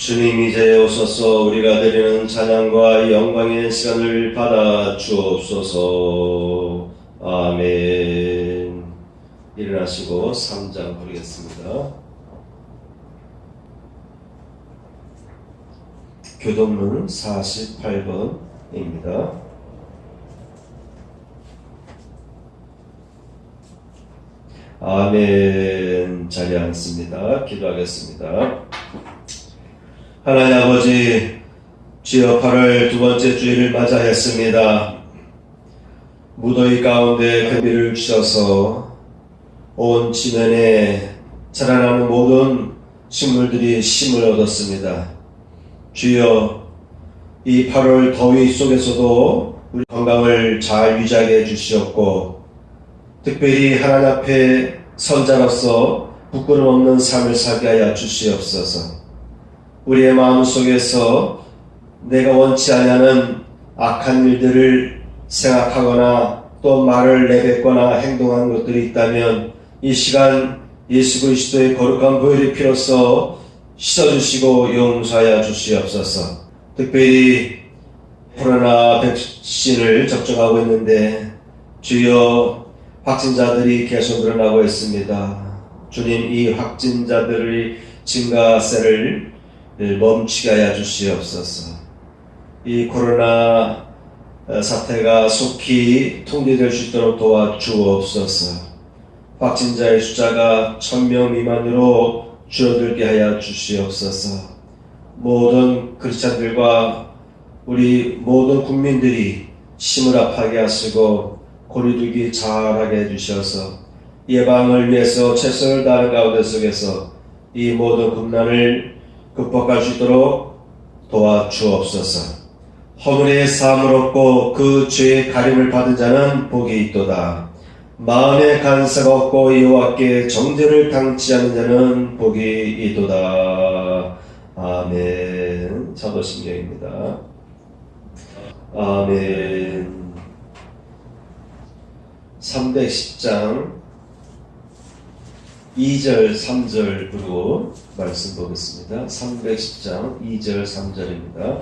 주님 이제 오소서. 우리가 드리는 찬양과 영광의 시간을 받아 주옵소서. 아멘. 일어나시고 3장 부르겠습니다. 교동문 48번입니다. 아멘. 자리에 앉습니다. 기도하겠습니다. 하나님 아버지, 주여 8월 두 번째 주일을 맞이하였습니다. 무더위 가운데 그 비를 주셔서 온 지면에 자라나는 모든 식물들이 쉼을 얻었습니다. 주여, 이 8월 더위 속에서도 우리 건강을 잘 유지하게 해주시었고, 특별히 하나님 앞에 선자로서 부끄럼 없는 삶을 살게 하여 주시옵소서. 우리의 마음속에서 내가 원치 않는 악한 일들을 생각하거나 또 말을 내뱉거나 행동한 것들이 있다면 이 시간 예수 그리스도의 거룩한 보혈의 피로써 씻어주시고 용서하여 주시옵소서. 특별히 코로나 백신을 접종하고 있는데 주여, 확진자들이 계속 늘어나고 있습니다. 주님, 이 확진자들의 증가세를 멈추게 하여 주시옵소서. 이 코로나 사태가 속히 통제될 수 있도록 도와주옵소서. 박진 자의 숫자가 1000명 미만으로 줄어들게 하여 주시옵소서. 모든 크리스찬들과 우리 모든 국민들이 심을 합하게 하시고 거리두기 잘하게 해주셔서 예방을 위해서 최선을 다하는 가운데 속에서 이 모든 국난을 극복할 수 있도록 도와주옵소서. 허물의 사함을 얻고 그 죄의 가림을 받은 자는 복이 있도다. 마음의 간사가 없고 여호와께 정죄를 당치 않는 자는 복이 있도다. 아멘. 사도신경입니다. 아멘. 310장 2절 3절으로 말씀 보겠습니다. 310장 2절 3절입니다.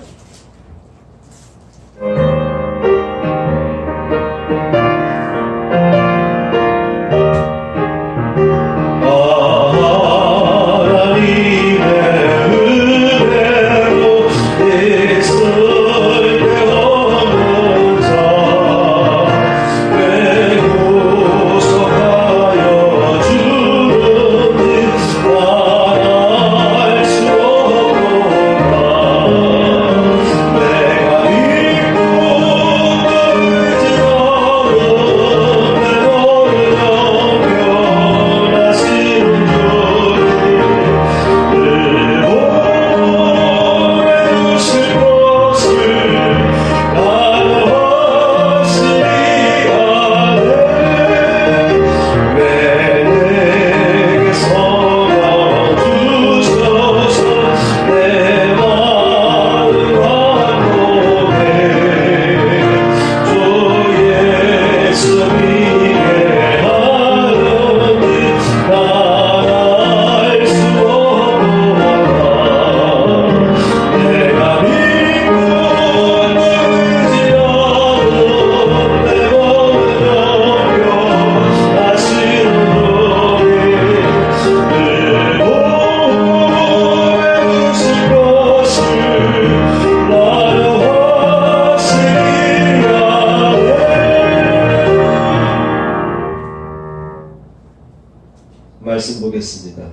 말씀 보겠습니다.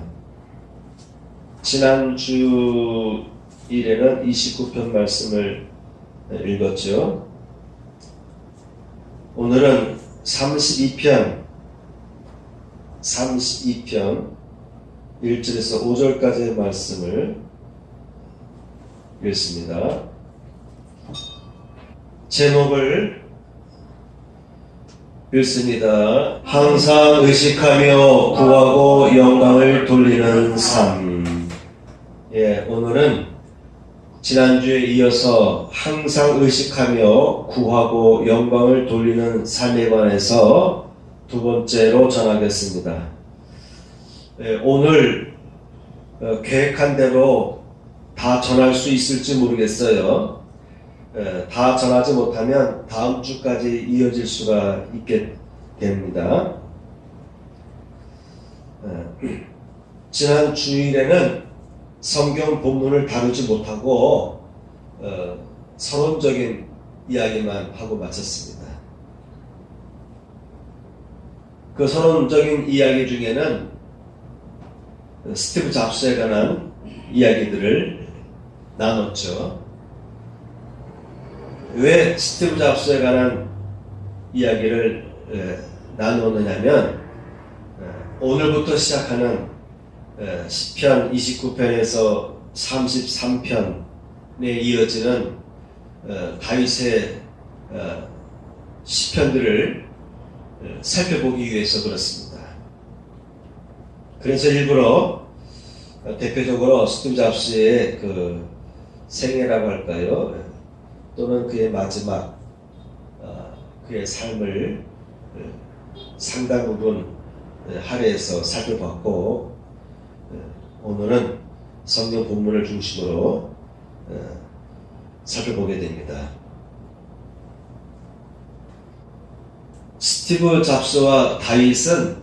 지난 주일에는 29편 말씀을 읽었죠. 오늘은 32편 1절에서 5절까지의 말씀을 읽습니다. 제목을 읽습니다. 항상 의식하며 구하고 영광을 돌리는 삶. 예, 오늘은 지난주에 이어서 항상 의식하며 구하고 영광을 돌리는 삶에 관해서 두 번째로 전하겠습니다. 예, 오늘 계획한 대로 다 전할 수 있을지 모르겠어요. 다 전하지 못하면 다음 주까지 이어질 수가 있게 됩니다. 지난 주일에는 성경 본문을 다루지 못하고 서론적인 이야기만 하고 마쳤습니다. 그 서론적인 이야기 중에는 스티브 잡스에 관한 이야기들을 나눴죠. 왜 스티브 잡스에 관한 이야기를 나누었느냐면 오늘부터 시작하는 시편 29편에서 33편에 이어지는 다윗의 시편들을 살펴보기 위해서 그렇습니다. 그래서 일부러 대표적으로 스티브 잡스의 그 생애라고 할까요? 또는 그의 마지막 그의 삶을 상당 부분 할애해서 살펴봤고, 오늘은 성경 본문을 중심으로 살펴보게 됩니다. 스티브 잡스와 다윗은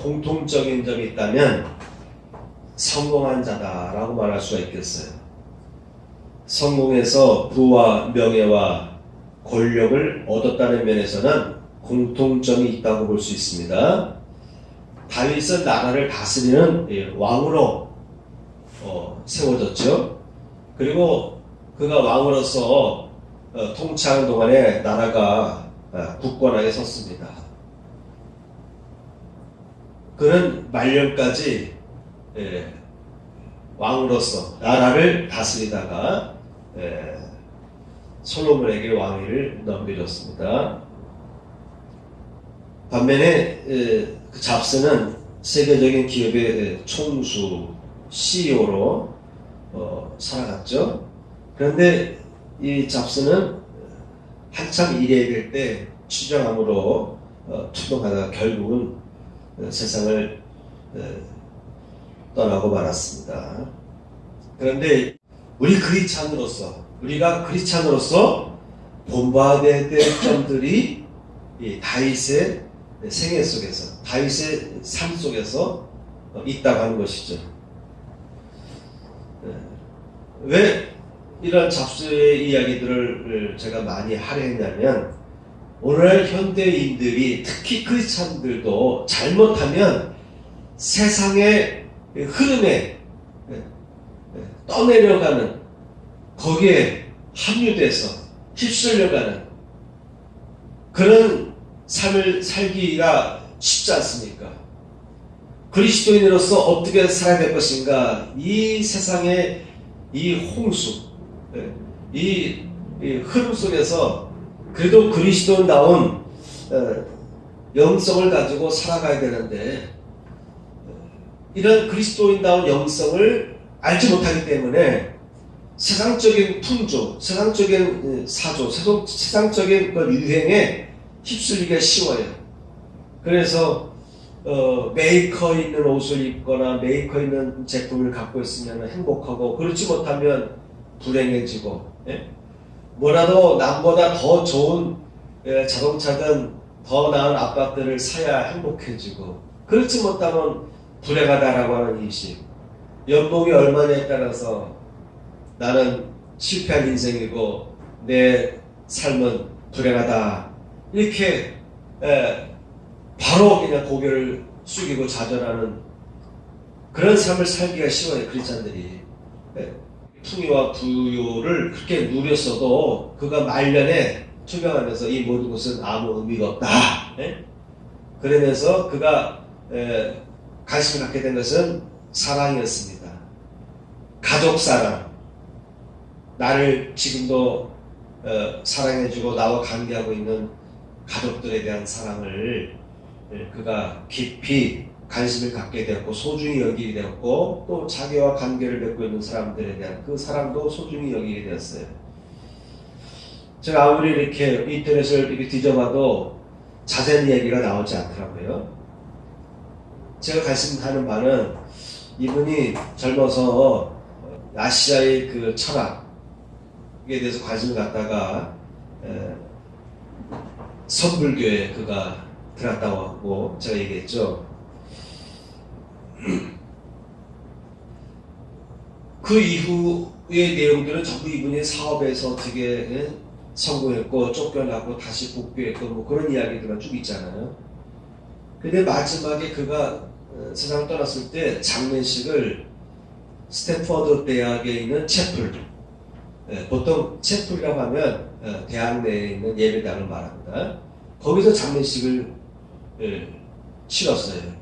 공통적인 점이 있다면 성공한 자다라고 말할 수가 있겠어요. 성공해서 부와 명예와 권력을 얻었다는 면에서는 공통점이 있다고 볼 수 있습니다. 다윗은 나라를 다스리는 왕으로 세워졌죠. 그리고 그가 왕으로서 통치하는 동안에 나라가 굳건하게 섰습니다. 그는 말년까지 왕으로서 나라를 다스리다가 솔로몬에게 왕위를 넘겨줬습니다. 반면에 그 잡스는 세계적인 기업의 총수 CEO로 살아갔죠. 그런데 이 잡스는 한참 일해야 될 때 추정함으로 투동하다가 결국은 세상을 떠나고 말았습니다. 그런데 우리가 크리스찬으로서 본받아야 될 점들이 이 다윗의 생애 속에서, 다윗의 삶 속에서 있다고 하는 것이죠. 왜 이런 잡스의 이야기들을 제가 많이 하려 했냐면, 오늘날 현대인들이, 특히 크리스찬들도 잘못하면 세상의 흐름에 떠내려가는, 거기에 합류돼서 휩쓸려가는 그런 삶을 살기가 쉽지 않습니까? 그리스도인으로서 어떻게 살아야 될 것인가? 이 세상의 이 홍수, 이 흐름 속에서 그래도 그리스도인다운 영성을 가지고 살아가야 되는데, 이런 그리스도인다운 영성을 알지 못하기 때문에 세상적인 풍조, 세상적인 사조, 세상적인 유행에 휩쓸리기가 쉬워요. 그래서 메이커 있는 옷을 입거나 메이커 있는 제품을 갖고 있으면 행복하고, 그렇지 못하면 불행해지고, 뭐라도 남보다 더 좋은 자동차든 더 나은 아파트를 사야 행복해지고, 그렇지 못하면 불행하다라고 하는 인식. 연봉이 얼마냐에 따라서 나는 실패한 인생이고 내 삶은 불행하다, 이렇게 바로 그냥 고개를 숙이고 좌절하는 그런 삶을 살기가 쉬워요. 크리스찬들이 풍요와 부요를 그렇게 누렸어도 그가 말년에 투명하면서 이 모든 것은 아무 의미가 없다, 그러면서 그가 관심을 갖게 된 것은 사랑이었습니다. 가족 사랑, 나를 지금도 사랑해주고 나와 관계하고 있는 가족들에 대한 사랑을 그가 깊이 관심을 갖게 되었고 소중히 여기게 되었고, 또 자기와 관계를 맺고 있는 사람들에 대한 그 사랑도 소중히 여기게 되었어요. 제가 아무리 이렇게 인터넷을 이렇게 뒤져봐도 자세한 얘기가 나오지 않더라고요. 제가 관심하는 바는 이분이 젊어서 아시아의 그 철학에 대해서 관심을 갖다가 선불교에 그가 들어갔다고 하고 제가 얘기했죠. 그 이후의 내용들은 전부 이분이 사업에서 어떻게 성공했고 쫓겨나고 다시 복귀했고 뭐 그런 이야기들만 쭉 있잖아요. 근데 마지막에 그가 세상을 떠났을 때 장례식을 스탠퍼드 대학에 있는 채플, 보통 채플이라고 하면 대학 내에 있는 예배당을 말합니다. 거기서 장례식을 치렀어요.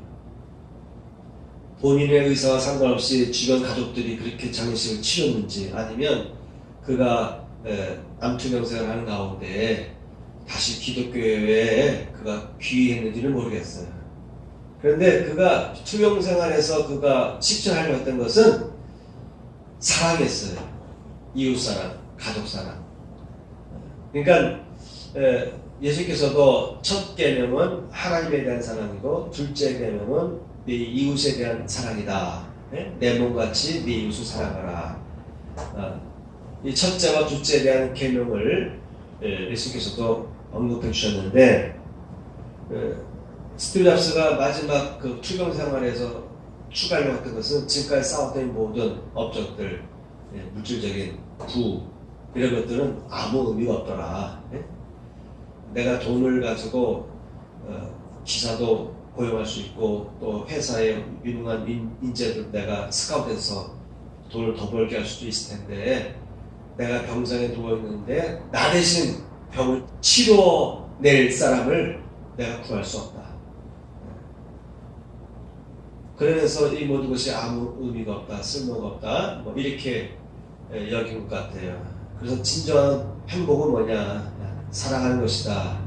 본인의 의사와 상관없이 주변 가족들이 그렇게 장례식을 치렀는지, 아니면 그가 암투병생활을 하는 가운데 다시 기독교에 그가 귀의했는지는 모르겠어요. 그런데 그가 투병생활에서 그가 실천하려고 했던 것은 사랑했어요. 이웃사랑, 가족사랑. 그러니까 예수께서도 첫 계명은 하나님에 대한 사랑이고, 둘째 계명은 네 이웃에 대한 사랑이다. 내 몸같이 네 이웃을 사랑하라. 이 첫째와 둘째에 대한 계명을 예수께서도 언급해 주셨는데, 스티브 잡스가 마지막 그 투병 생활에서 추가하려고 했던 것은 지금까지 쌓았던 모든 업적들, 물질적인 부, 이런 것들은 아무 의미가 없더라. 내가 돈을 가지고 기사도 고용할 수 있고 또 회사에 유능한 인재들 내가 스카우트해서 돈을 더 벌게 할 수도 있을 텐데 내가 병상에 누워있는데 나 대신 병을 치료낼 사람을 내가 구할 수 없다. 그러면서 이 모든 것이 아무 의미가 없다, 쓸모가 없다, 뭐 이렇게 여긴 것 같아요. 그래서 진정한 행복은 뭐냐? 사랑하는 것이다.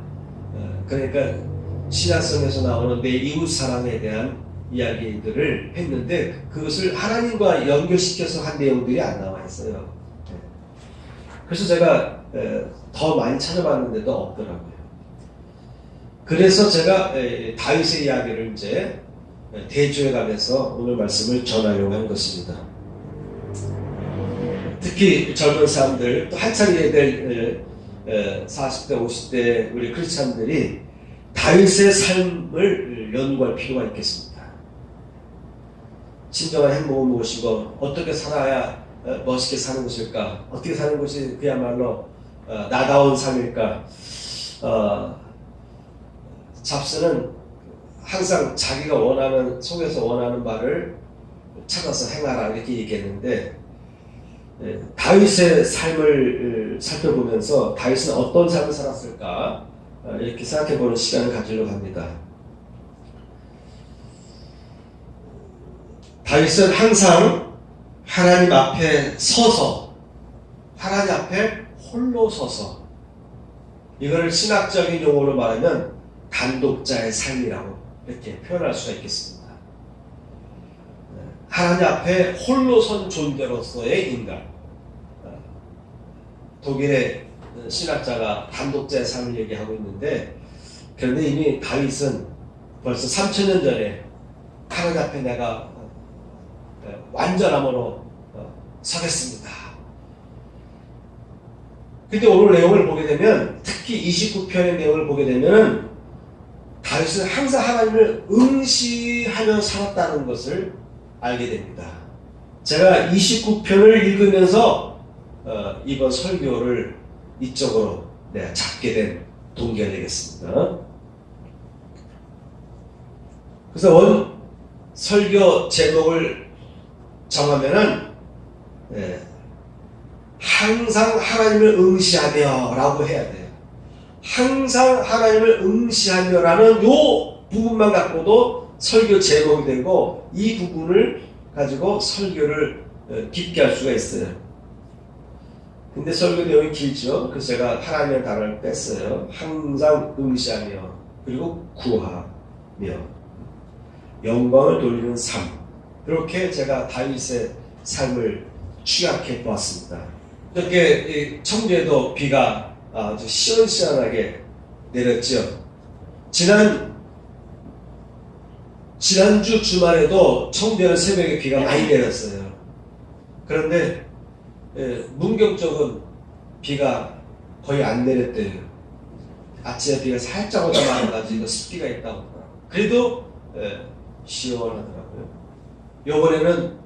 그러니까 신약성에서 나오는 내 이웃 사랑에 대한 이야기들을 했는데 그것을 하나님과 연결시켜서 한 내용들이 안 나와 있어요. 그래서 제가 더 많이 찾아봤는데도 없더라고요. 그래서 제가 다윗의 이야기를 이제 대주에 가면서 오늘 말씀을 전하려고 한 것입니다. 특히 젊은 사람들, 또 한참 이래야 될 40대, 50대 우리 크리스찬들이 다윗의 삶을 연구할 필요가 있겠습니다. 진정한 행복은 무엇이고 어떻게 살아야 멋있게 사는 것일까? 어떻게 사는 것이 그야말로 나다운 삶일까? 잡스는 항상 자기가 원하는, 속에서 원하는 바를 찾아서 행하라 이렇게 얘기했는데 다윗의 삶을 살펴보면서 다윗은 어떤 삶을 살았을까 이렇게 생각해보는 시간을 가지려고 합니다. 다윗은 항상 하나님 앞에 서서, 하나님 앞에 홀로 서서, 이거를 신학적인 용어로 말하면 단독자의 삶이라고 이렇게 표현할 수가 있겠습니다. 하나님 앞에 홀로 선 존재로서의 인간. 독일의 신학자가 단독자의 삶을 얘기하고 있는데, 그런데 이미 다윗은 벌써 3000년 전에 하나님 앞에 내가 완전함으로 서겠습니다. 근데 오늘 내용을 보게 되면, 특히 29편의 내용을 보게 되면 다윗은 항상 하나님을 응시하며 살았다는 것을 알게 됩니다. 제가 29편을 읽으면서 이번 설교를 이쪽으로 내가 잡게 된 동기가 되겠습니다. 그래서 설교 제목을 정하면은 항상 하나님을 응시하며 라고 해야 돼요. 항상 하나님을 응시하며 라는 요 부분만 갖고도 설교 제목이 되고 이 부분을 가지고 설교를 깊게 할 수가 있어요. 근데 설교 내용이 길죠. 그래서 제가 하나님의 단어를 뺐어요. 항상 응시하며 그리고 구하며 영광을 돌리는 삶. 그렇게 제가 다윗의 삶을 취약해 보았습니다. 이렇게 청주에도 비가 아주 시원시원하게 내렸죠. 지난주 주말에도 청주에는 새벽에 비가 많이 내렸어요. 그런데 문경 쪽은 비가 거의 안 내렸대요. 아침에 비가 살짝 오다 말아가지고 습기가 있다고. 그래도 시원하더라고요. 요번에는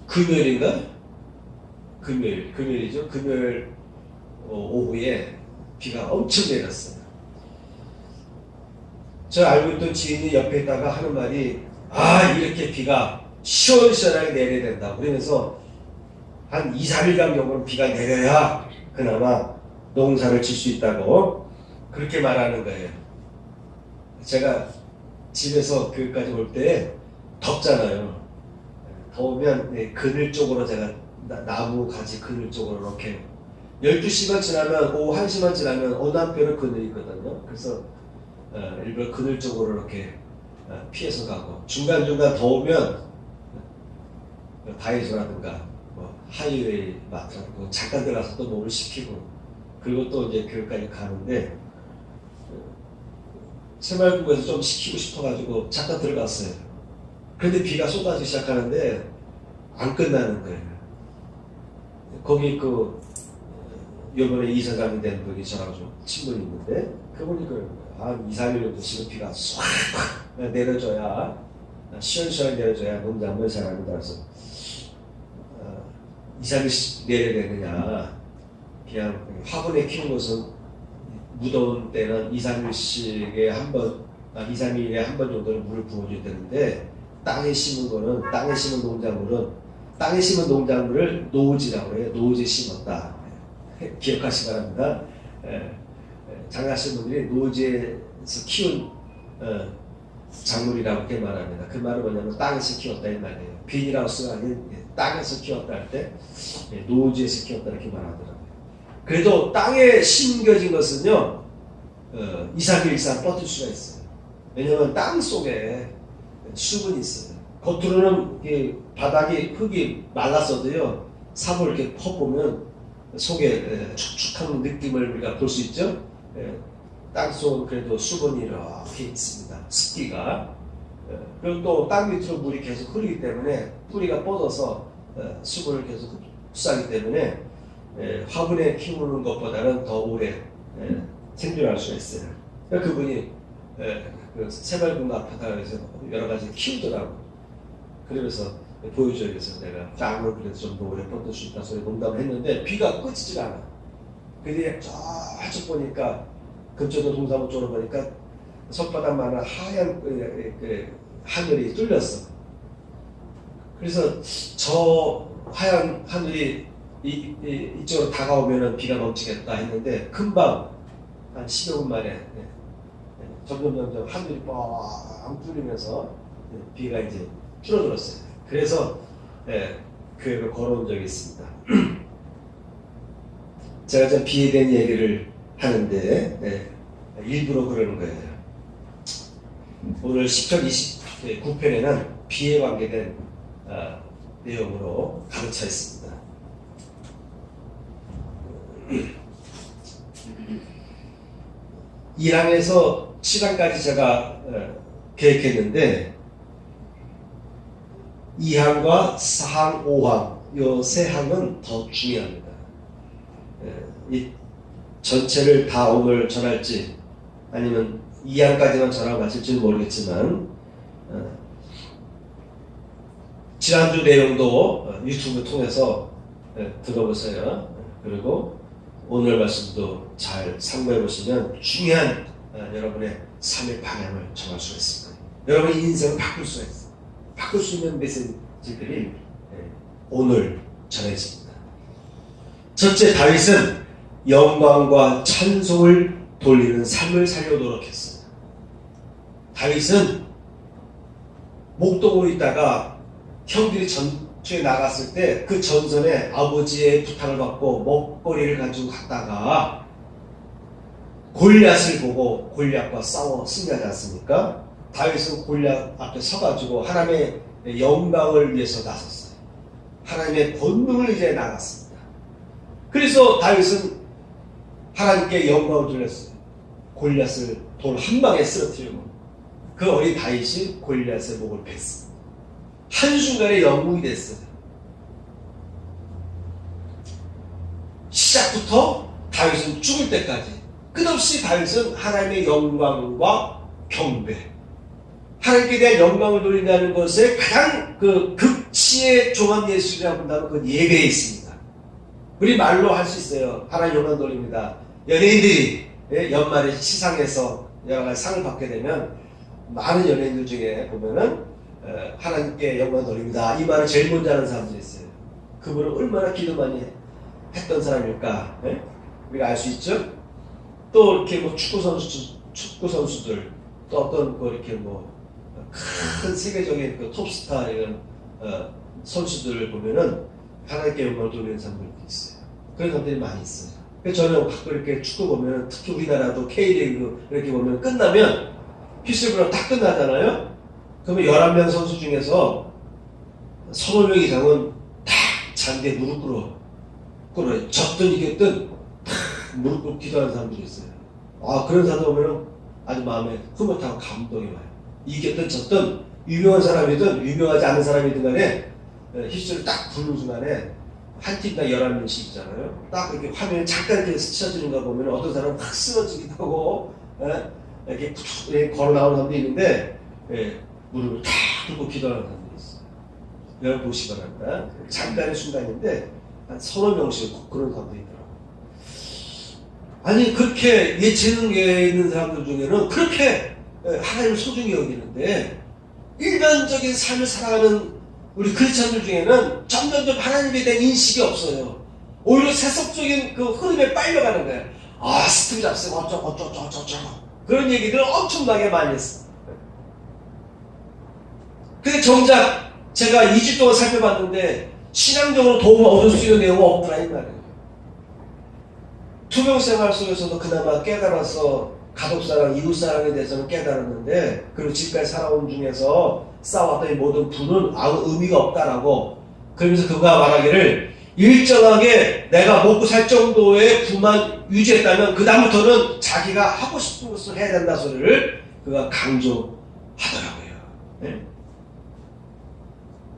금요일이죠. 금요일 오후에 비가 엄청 내렸어요. 저 알고 있던 지인이 옆에 있다가 하는 말이 이렇게 비가 시원시원하게 내려야 된다. 그러면서 한 2-3일간 정도는 비가 내려야 그나마 농사를 질 수 있다고 그렇게 말하는 거예요. 제가 집에서 교육까지 올 때 덥잖아요. 더우면 그늘 쪽으로 제가 나무 가지 그늘 쪽으로 이렇게 12시만 지나면 오후 1시만 지나면 어느 한편은 그늘이 있거든요. 그래서 일부러 그늘 쪽으로 이렇게 피해서 가고 중간중간 더우면 다이소라든가 하이웨이 마트라든가 잠깐 들어가서 또 몸을 식히고 그리고 또 이제 교육까지 가는데 새마을국에서 좀 식히고 싶어가지고 잠깐 들어갔어요. 그런데 비가 쏟아지기 시작하는데 안 끝나는 거예요. 거기 요번에 이사장이 된 분이 저랑 좀 친분이 있는데 그분이 한 2-3일 정도 지금 비가 쏙 내려줘야 시원시원하게 내려줘야 농작물 잘합니다. 그래서 2-3일씩 내려야 되느냐 그냥 화분에 키운 것은 무더운 때는 2, 3일씩에 한 번, 2, 3일에 한 번 정도는 물을 부어줘야 되는데, 땅에 심은 농작물을 노지라고 해요. 노지에 심었다. 기억하시기 바랍니다. 장하신 분들이 노지에서 키운 작물이라고 이렇게 말합니다. 그 말은 뭐냐면 땅에서 키웠다 이 말이에요. 비닐하우스가 아닌 땅에서 키웠다 할 때 노지에서 키웠다 이렇게 말하더라고요. 그래도 땅에 심겨진 것은요 2, 3일 이상 뻗을 수가 있어요. 왜냐하면 땅 속에 수분이 있어요. 겉으로는 바닥이 흙이 말랐어도요 삽을 이렇게 퍼보면 속에 축축한 느낌을 우리가 볼 수 있죠. 땅 속은 그래도 수분이 이렇게 있습니다. 습기가. 그리고 또 땅 밑으로 물이 계속 흐르기 때문에 뿌리가 뻗어서 수분을 계속 흡수하기 때문에 화분에 키우는 것보다는 더 오래 생존할 수가 있어요. 그러니까 그분이 그 새발군 앞에서 여러 가지 키우더라고. 그러면서 보여줘야 돼서 내가 땅을 그래도 좀 더 오래 뻗을 수 있다 소리 농담을 했는데 비가 꺼지질 않아. 근데 저쪽 보니까 근처도 동사무 쪽으로 보니까 손바닥만한 하얀 하늘이 뚫렸어. 그래서 저 하얀 하늘이 이쪽으로 다가오면은 비가 멈추겠다 했는데 금방 한 10여 분 만에 점점 하늘이 뻥 뚫리면서 비가 이제 줄어들었어요. 그래서 교회를 걸어온 적이 있습니다. 제가 좀 비에 대한 얘기를 하는데 일부러 그러는 거예요. 오늘 10편 29편에는 비에 관계된 내용으로 가르쳐 있습니다. 이 항에서 7항까지 제가 계획했는데 2항과 4항, 5항 이 세 항은 더 중요합니다. 이 전체를 다 오늘 전할지 아니면 2항까지만 전하고 마실지는 모르겠지만 지난주 내용도 유튜브 통해서 들어보세요. 그리고 오늘 말씀도 잘 참고해 보시면 중요한 여러분의 삶의 방향을 정할 수가 있습니다. 여러분의 인생을 바꿀 수가 있어요. 바꿀 수 있는 메시지들이 오늘 전해집니다. 첫째, 다윗은 영광과 찬송을 돌리는 삶을 살려도록 했어요. 다윗은 목동으로 있다가 형들이 전투에 나갔을 때 그 전선에 아버지의 부탁을 받고 먹거리를 가지고 갔다가 골리앗을 보고 골리앗과 싸워 승리하지 않습니까? 다윗은 골리앗 앞에 서가지고 하나님의 영광을 위해서 나섰어요. 하나님의 본능을 이제 나갔습니다. 그래서 다윗은 하나님께 영광을 돌렸어요. 골리앗을 돌 한 방에 쓰러뜨리고 그 어린 다윗이 골리앗의 목을 뺐습니다. 한순간에 영웅이 됐어요. 시작부터 다윗은 죽을 때까지 끝없이 다윗은 하나님의 영광과 경배, 하나님께 대한 영광을 돌린다는 것에 가장 그 극치의 종합 예술이라고 한다면 그건 예배에 있습니다. 우리 말로 할 수 있어요. 하나님 영광 돌립니다. 연예인들이 연말에 시상에서 여러 가지 상을 받게 되면 많은 연예인들 중에 보면은 하나님께 영광 돌립니다. 이 말을 제일 먼저 하는 사람들이 있어요. 그분은 얼마나 기도 많이 했던 사람일까? 우리가 알 수 있죠? 또 이렇게 뭐 축구 선수들 또 어떤 뭐 이렇게 뭐 큰 세계적인 그 톱스타 이런 선수들을 보면은 하나님께 영광을 돌리는 사람들이 있어요. 그런 사람들이 많이 있어요. 그래서 저는 가끔 이렇게 축구 보면 특히 우리나라도 K리그 이렇게 보면 끝나면 피스브랑 딱 끝나잖아요. 그러면 11명 선수 중에서 30명 이상은 다 잔디에 무릎 꿇어요. 졌든 이겼든 다 무릎 꿇고 기도하는 사람들이 있어요. 그런 사람들 보면 아주 마음에 흐뭇하고 감동이 와요. 이겼든 졌든 유명한 사람이든 유명하지 않은 사람이든 간에 힙스를 딱 부는 순간에 한 팀당 11명씩 있잖아요. 딱 그렇게 화면에 잠깐 이렇게 스쳐지는 거 보면 어떤 사람은 확 쓰러지기도 하고 이렇게 푹 걸어 나오는 사람도 있는데 무릎을 탁 꿇고 기도하는 사람들이 있어요. 여러분 보시기 바랍니다. 잠깐의 순간인데 한 30명씩 그런 사람도 있더라고요. 아니 그렇게 예체능계에 있는 사람들 중에는 그렇게 하나님을 소중히 여기는데 일반적인 삶을 살아가는 우리 크리스천들 중에는 점점점 하나님에 대한 인식이 없어요. 오히려 세속적인 그 흐름에 빨려가는 거예요. 아, 스티브 잡스가 어쩌고 그런 얘기를 엄청나게 많이 했어요. 근데 정작 제가 2주 동안 살펴봤는데 신앙적으로 도움을 얻을 수 있는 내용은 없더라 이 말이에요. 투병생활 속에서도 그나마 깨달아서 가족사랑, 이웃사랑에 대해서는 깨달았는데, 그리고 지금까지 살아온 중에서 쌓아왔던 이 모든 부는 아무 의미가 없다라고, 그러면서 그가 말하기를 일정하게 내가 먹고 살 정도의 부만 유지했다면 그 다음부터는 자기가 하고 싶은 것을 해야 된다 소리를 그가 강조하더라고요. 네?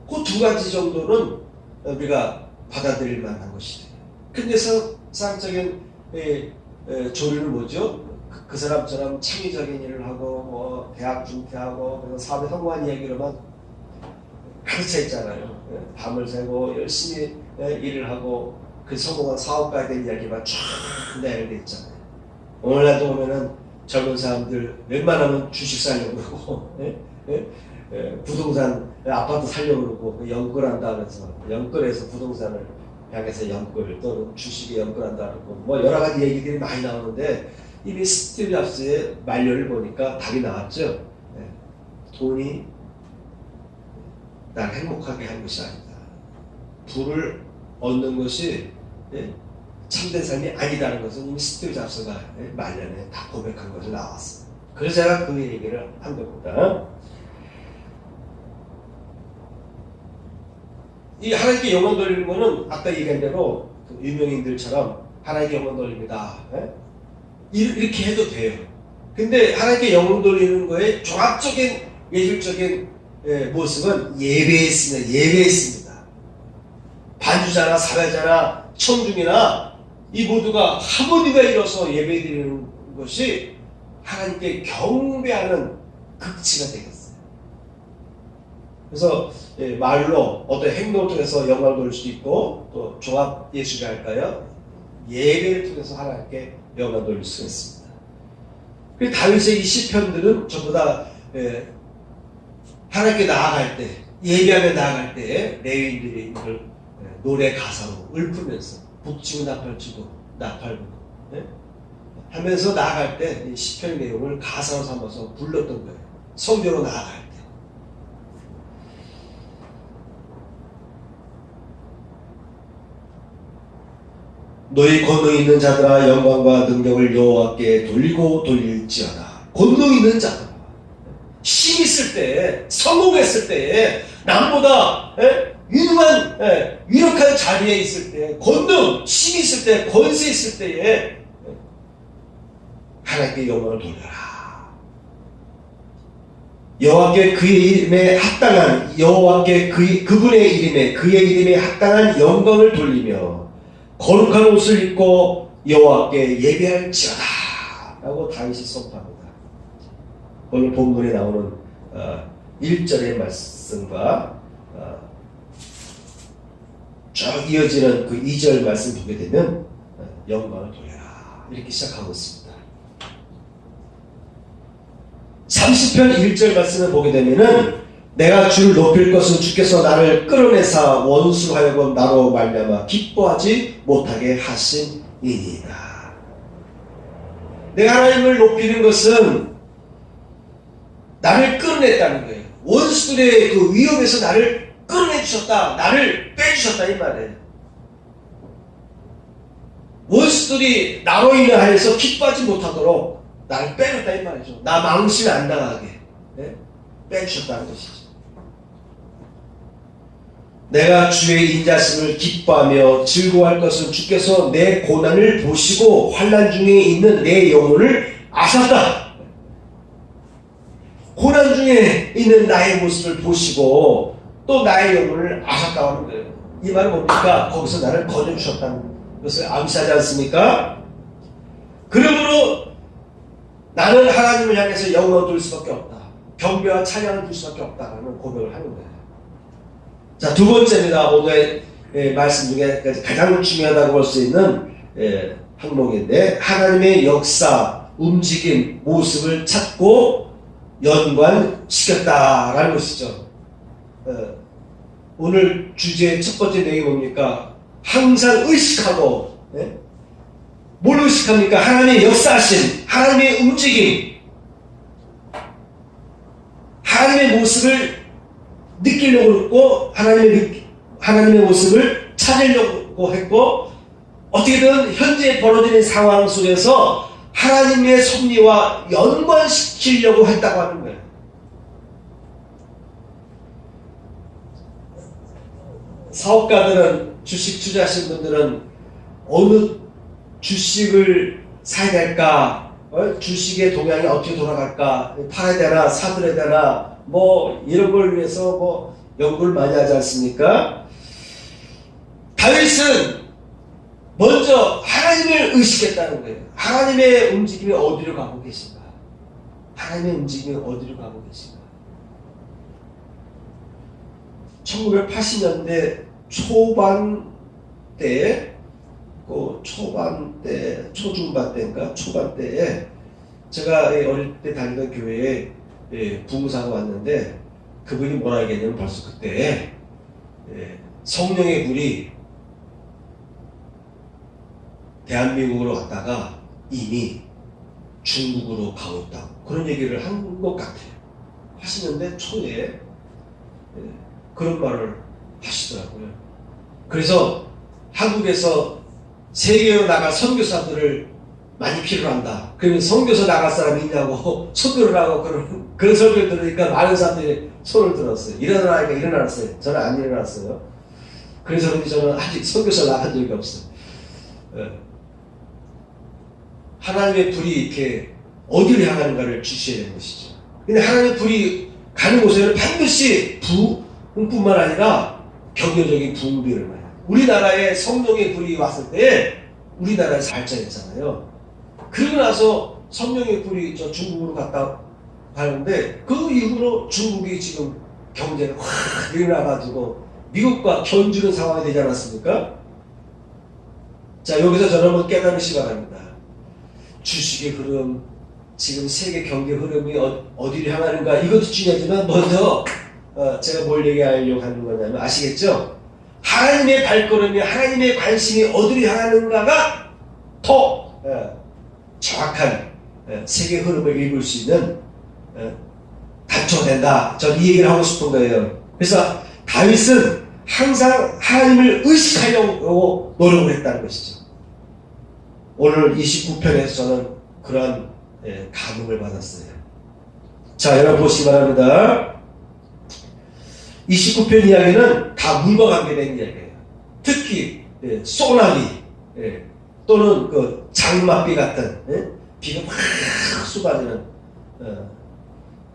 그 두 가지 정도는 우리가 받아들일 만한 것이에요. 근데 세상적인 조류는 뭐죠? 그 사람처럼 창의적인 일을 하고 뭐 대학 중퇴하고 그래서 사업에 성공한 이야기로만 가르쳐 있잖아요. 밤을 새고 열심히 일을 하고 그 성공한 사업가에 대한 이야기만 쫙 내려져 있잖아요. 오늘날도 보면은 젊은 사람들 웬만하면 주식 사려고 그러고 부동산 아파트 사려고 그러고 연끌한다 그래서 연끌해서 부동산을 향해서 연끌 또는 주식에 연끌한다 그러고 뭐 여러 가지 얘기들이 많이 나오는데 이미 스티브 잡스의 말년을 보니까 답이 나왔죠. 돈이 날 행복하게 한 것이 아니다. 부를 얻는 것이 참된 삶이 아니다는 것은 이미 스티브 잡스가 말년에 다 고백한 것이 나왔어요. 그래서 제가 그 얘기를 한 겁니다. 이 하나님께 영광 돌리는 것은 아까 얘기한 대로 그 유명인들처럼 하나님께 영광 돌립니다. 이렇게 해도 돼요. 근데 하나님께 영광 돌리는 거에 종합적인 예술적인 모습은 예배에 있습니다. 반주자나 사회자나 청중이나 이 모두가 하모니가 일어서 예배드리는 것이 하나님께 경배하는 극치가 되겠어요. 그래서 말로 어떤 행동을 통해서 영광을 돌릴 수도 있고 또 종합 예술이 할까요? 예배를 통해서 하나님께 영광을 돌릴 수가 있습니다. 그리고 다윗의 이 시편들은 전부 다 하나님께 나아갈 때, 예배하며 나아갈 때 레위인들이 이걸 노래 가사로 읊으면서 북치고 나팔 부고 하면서 나아갈 때 이 시편 내용을 가사로 삼아서 불렀던 거예요. 성교로 나아갈 때. 너희 권능 있는 자들아 영광과 능력을 여호와께 돌리고 돌릴지어다. 권능 있는 자들, 힘 있을 때, 성공했을 때, 남보다 유능한 유력한 자리에 있을 때, 권능, 힘 있을 때, 권세 있을 때에 하나님께 영광을 돌려라. 여호와께 그의 이름에 합당한 여호와께 그분의 이름에 그의 이름에 합당한 영광을 돌리며 거룩한 옷을 입고 여호와께 예배할지어다 라고 다윗이 선포합니다. 오늘 본문에 나오는 1절의 말씀과 쭉 이어지는 그 2절 말씀 보게 되면 영광을 돌려라 이렇게 시작하고 있습니다. 30편 1절 말씀을 보게 되면은 내가 주를 높일 것은 주께서 나를 끌어내사 원수로 하여금 나로 말미암아 기뻐하지 못하게 하심이니이다. 내가 하나님을 높이는 것은 나를 끌어냈다는 거예요. 원수들의 그 위협에서 나를 끌어내주셨다, 나를 빼주셨다 이 말이에요. 원수들이 나로 인하여서 기뻐하지 못하도록 나를 빼줬다 이 말이죠. 나 망신 안 당하게 빼주셨다는 것이죠. 내가 주의 인자심을 기뻐하며 즐거워할 것은 주께서 내 고난을 보시고 환난 중에 있는 내 영혼을 아셨다. 고난 중에 있는 나의 모습을 보시고 또 나의 영혼을 아셨다고 하는 거예요. 이 말은 뭡니까? 거기서 나를 건져주셨다는 것을 암시하지 않습니까? 그러므로 나는 하나님을 향해서 영광을 돌릴 수밖에 없다. 경배와 찬양을 줄 수밖에 없다라는 고백을 하는 거예요. 자, 두 번째입니다. 오늘의 말씀 중에 가장 중요하다고 볼 수 있는 항목인데 하나님의 역사, 움직임, 모습을 찾고 연관시켰다라는 것이죠. 오늘 주제의 첫 번째 내용이 뭡니까? 항상 의식하고, 뭘 의식합니까? 하나님의 역사하심, 하나님의 움직임, 하나님의 모습을 느끼려고 했고, 하나님의 모습을 찾으려고 했고, 어떻게든 현재 벌어지는 상황 속에서 하나님의 섭리와 연관시키려고 했다고 하는 거예요. 사업가들은, 주식 투자하신 분들은 어느 주식을 사야 될까? 주식의 동향이 어떻게 돌아갈까? 팔아야 되나? 사들여야 되나? 뭐 이런 걸 위해서 뭐 연구를 많이 하지 않습니까? 다윗은 먼저 하나님을 의식했다는 거예요. 하나님의 움직임이 어디로 가고 계신가? 하나님의 움직임이 어디로 가고 계신가? 1980년대 초반 때, 초중반 때인가? 초반 때에 제가 어릴 때 다니던 교회에 부무사가 왔는데 그분이 뭐라 하겠냐면 벌써 그때 성령의 불이 대한민국으로 왔다가 이미 중국으로 가고 있다고 그런 얘기를 한 것 같아요. 80년대 초에 그런 말을 하시더라고요. 그래서 한국에서 세계로 나갈 선교사들을 많이 필요한다. 그러면 선교사 나갈 사람이 있냐고 선교를 하고 그런 설교를 들으니까 많은 사람들이 손을 들었어요. 일어나니까 일어났어요. 저는 안 일어났어요. 그래서 그런지 저는 아직 선교사 나간 적이 없어요. 하나님의 불이 이렇게 어디를 향하는가를 주셔야 되는 것이죠. 근데 하나님의 불이 가는 곳에는 반드시 부흥뿐만 아니라 경제적인 부흥비를 말해요. 우리나라에 성령의 불이 왔을 때 우리나라에서 발전했잖아요. 그러고 나서 성령의 불이 저 중국으로 갔다 가는데 그 이후로 중국이 지금 경제가 확 일어나가지고 미국과 견주는 상황이 되지 않았습니까? 자, 여기서 저는 한번 깨달으시기 바랍니다. 주식의 흐름, 지금 세계 경제 흐름이 어디를 향하는가 이것도 중요하지만 먼저 제가 뭘 얘기하려고 하는 거냐면 아시겠죠? 하나님의 발걸음이, 하나님의 관심이 어디를 향하는가가 더 정확한 세계 흐름을 읽을 수 있는 단초가 된다. 저는 이 얘기를 하고 싶은 거예요. 그래서 다윗은 항상 하나님을 의식하려고 노력을 했다는 것이죠. 오늘 29편에서 저는 그러한 감흥을 받았어요. 자, 여러분 보시기 바랍니다. 29편 이야기는 다 물과 관계된 이야기예요. 특히 소나기 또는 그 장맛비 같은 비가 막 쏟아지는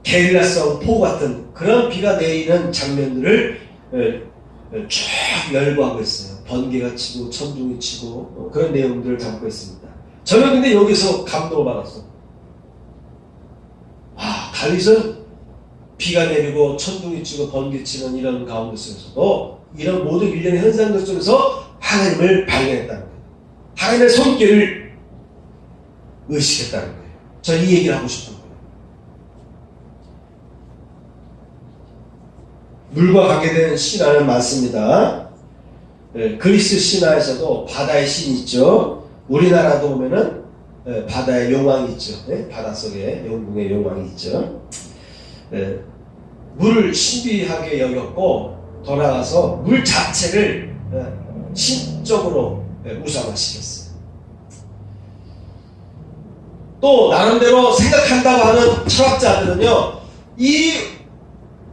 게릴라성 폭우 같은 그런 비가 내리는 장면들을 쭉 열거하고 있어요. 번개가 치고 천둥이 치고 그런 내용들을 담고 있습니다. 저는 근데 여기서 감동을 받았어. 다윗은 비가 내리고 천둥이 치고 번개 치는 이런 가운데 속에서도 이런 모든 일련의 현상들 속에서 하나님을 발견했다는 거예요. 하나님의 손길을 의식했다는 거예요. 저는 이 얘기를 하고 싶은 거예요. 물과 관계된 신화는 많습니다. 그리스 신화에서도 바다의 신이 있죠. 우리나라도 보면은 바다의 용왕이 있죠. 바닷속에 영궁의 용왕이 있죠. 물을 신비하게 여겼고 더 나아가서 물 자체를 신적으로 우상화시켰어요. 또 나름대로 생각한다고 하는 철학자들은요, 이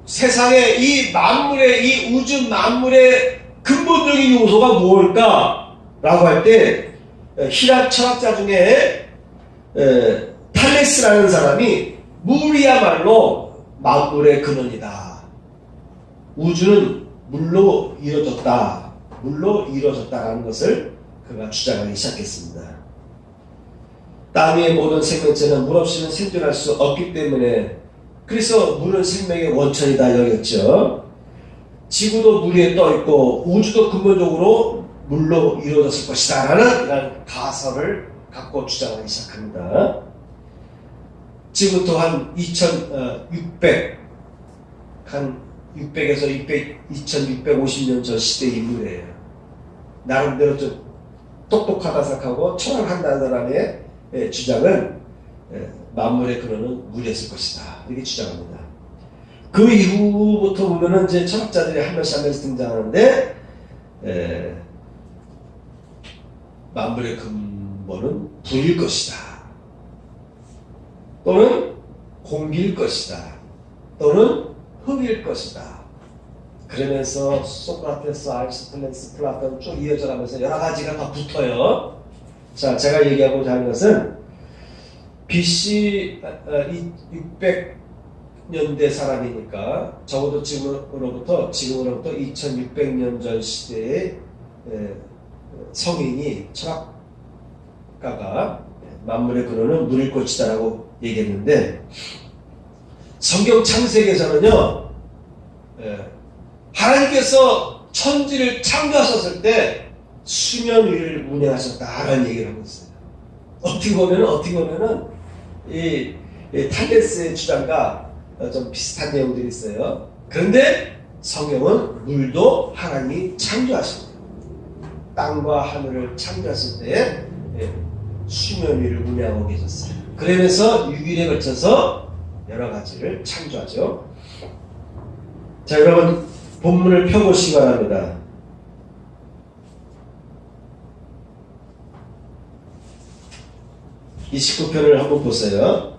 세상의 이 만물의 이 우주 만물의 근본적인 요소가 무엇일까? 라고 할 때 히랍 철학자 중에 탈레스라는 사람이 물이야말로 만물의 근원이다. 우주는 물로 이루어졌다. 물로 이루어졌다라는 것을 그가 주장하기 시작했습니다. 땅 위의 모든 생명체는 물 없이는 생존할 수 없기 때문에 그래서 물은 생명의 원천이다 여겼죠. 지구도 물 위에 떠 있고 우주도 근본적으로 물로 이루어졌을 것이다 라는 이런 가설을 갖고 주장하기 시작합니다. 지금부터 한 600에서 2650년 전 시대 인물이에요. 나름대로 좀 똑똑하다 생각하고 철학한다는 사람의 주장은 만물의 근원은 물이었을 것이다 이렇게 주장합니다. 그 이후부터 보면은 이제 철학자들이 한 명씩 등장하는데 만물의 근본은 불일 것이다 또는 공기일 것이다 또는 흙일 것이다. 그러면서 소크라테스, 아리스토텔레스, 플라톤 쭉 이어져 가면서 여러 가지가 다 붙어요. 자, 제가 얘기하고자 하는 것은 BC 600년대 사람이니까 적어도 지금으로부터 2600년 전 시대의 성인이 철학가가 만물의 근원은 물일 것이다 라고 얘기했는데 성경 창세기에서는요 하나님께서 천지를 창조하셨을 때 수면 위를 운행하셨다라는 얘기를 하고 있어요. 어떻게 보면은 이 탈레스의 주장과 좀 비슷한 내용들이 있어요. 그런데 성경은 물도 하나님이 창조하신 거예요. 땅과 하늘을 창조하실 때 수면 위를 운행하고 계셨어요. 그러면서 6일에 걸쳐서 여러 가지를 창조하죠. 자, 여러분 본문을 펴보시기 바랍니다. 이 19편을 한번 보세요.